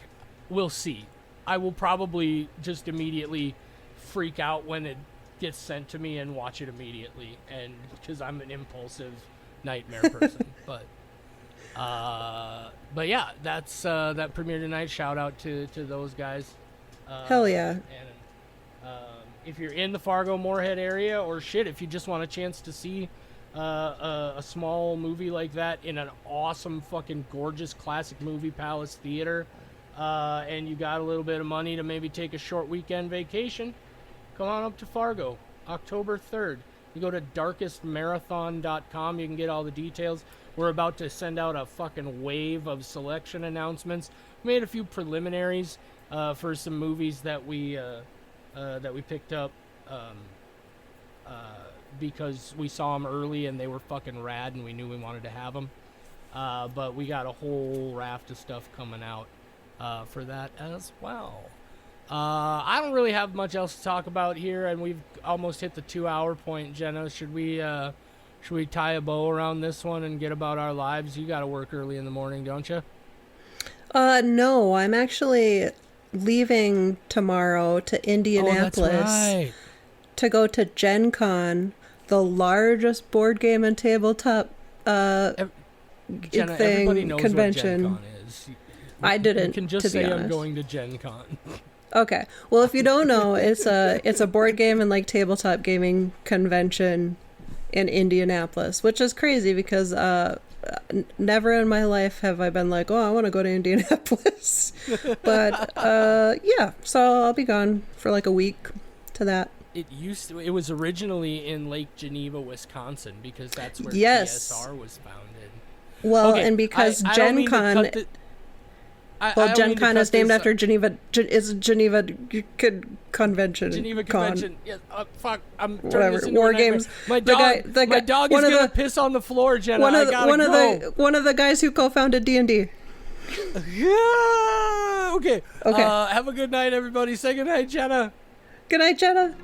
We'll see. I will probably just immediately freak out when it gets sent to me and watch it immediately, and because I'm an impulsive nightmare person. But yeah, that's that premiere tonight. Shout out to those guys. Hell yeah. And if you're in the Fargo Moorhead area, or shit, if you just want a chance to see a small movie like that in an awesome fucking gorgeous classic movie palace theater, and you got a little bit of money to maybe take a short weekend vacation, come on up to Fargo, October 3rd. You go to darkestmarathon.com, you can get all the details. We're about to send out a fucking wave of selection announcements. We made a few preliminaries for some movies that we picked up because we saw them early and they were fucking rad and we knew we wanted to have them. But we got a whole raft of stuff coming out for that as well. I don't really have much else to talk about here, and we've almost hit the 2-hour point. Jenna, should we tie a bow around this one and get about our lives? You got to work early in the morning, don't you? No, I'm actually leaving tomorrow to Indianapolis right. to go to Gen Con, the largest board game and tabletop Jenna, everybody knows convention. what Gen Con is. I didn't. You can just to say be I'm honest. going to Gen Con. Okay. Well, if you don't know, it's a board game and like tabletop gaming convention in Indianapolis, which is crazy because never in my life have I been like, oh, I want to go to Indianapolis. But yeah, so I'll be gone for like a week to that. It was originally in Lake Geneva, Wisconsin, because that's where Yes. TSR was founded. Well, Okay, and because I don't Gen mean to Con, cut the- I don't Gen mean to Con cut is named this- after Geneva. Is Geneva Convention? Geneva Con. Convention. Yeah, fuck. I'm turning Whatever. this into War a nightmare. games. My The dog. guy- the my guy- dog is one of gonna the- piss on the floor, Jenna. One of I gotta go. one of the guys who co-founded D&D. Yeah. Okay. Okay. Have a good night, everybody. Say good night, Jenna. Good night, Jenna.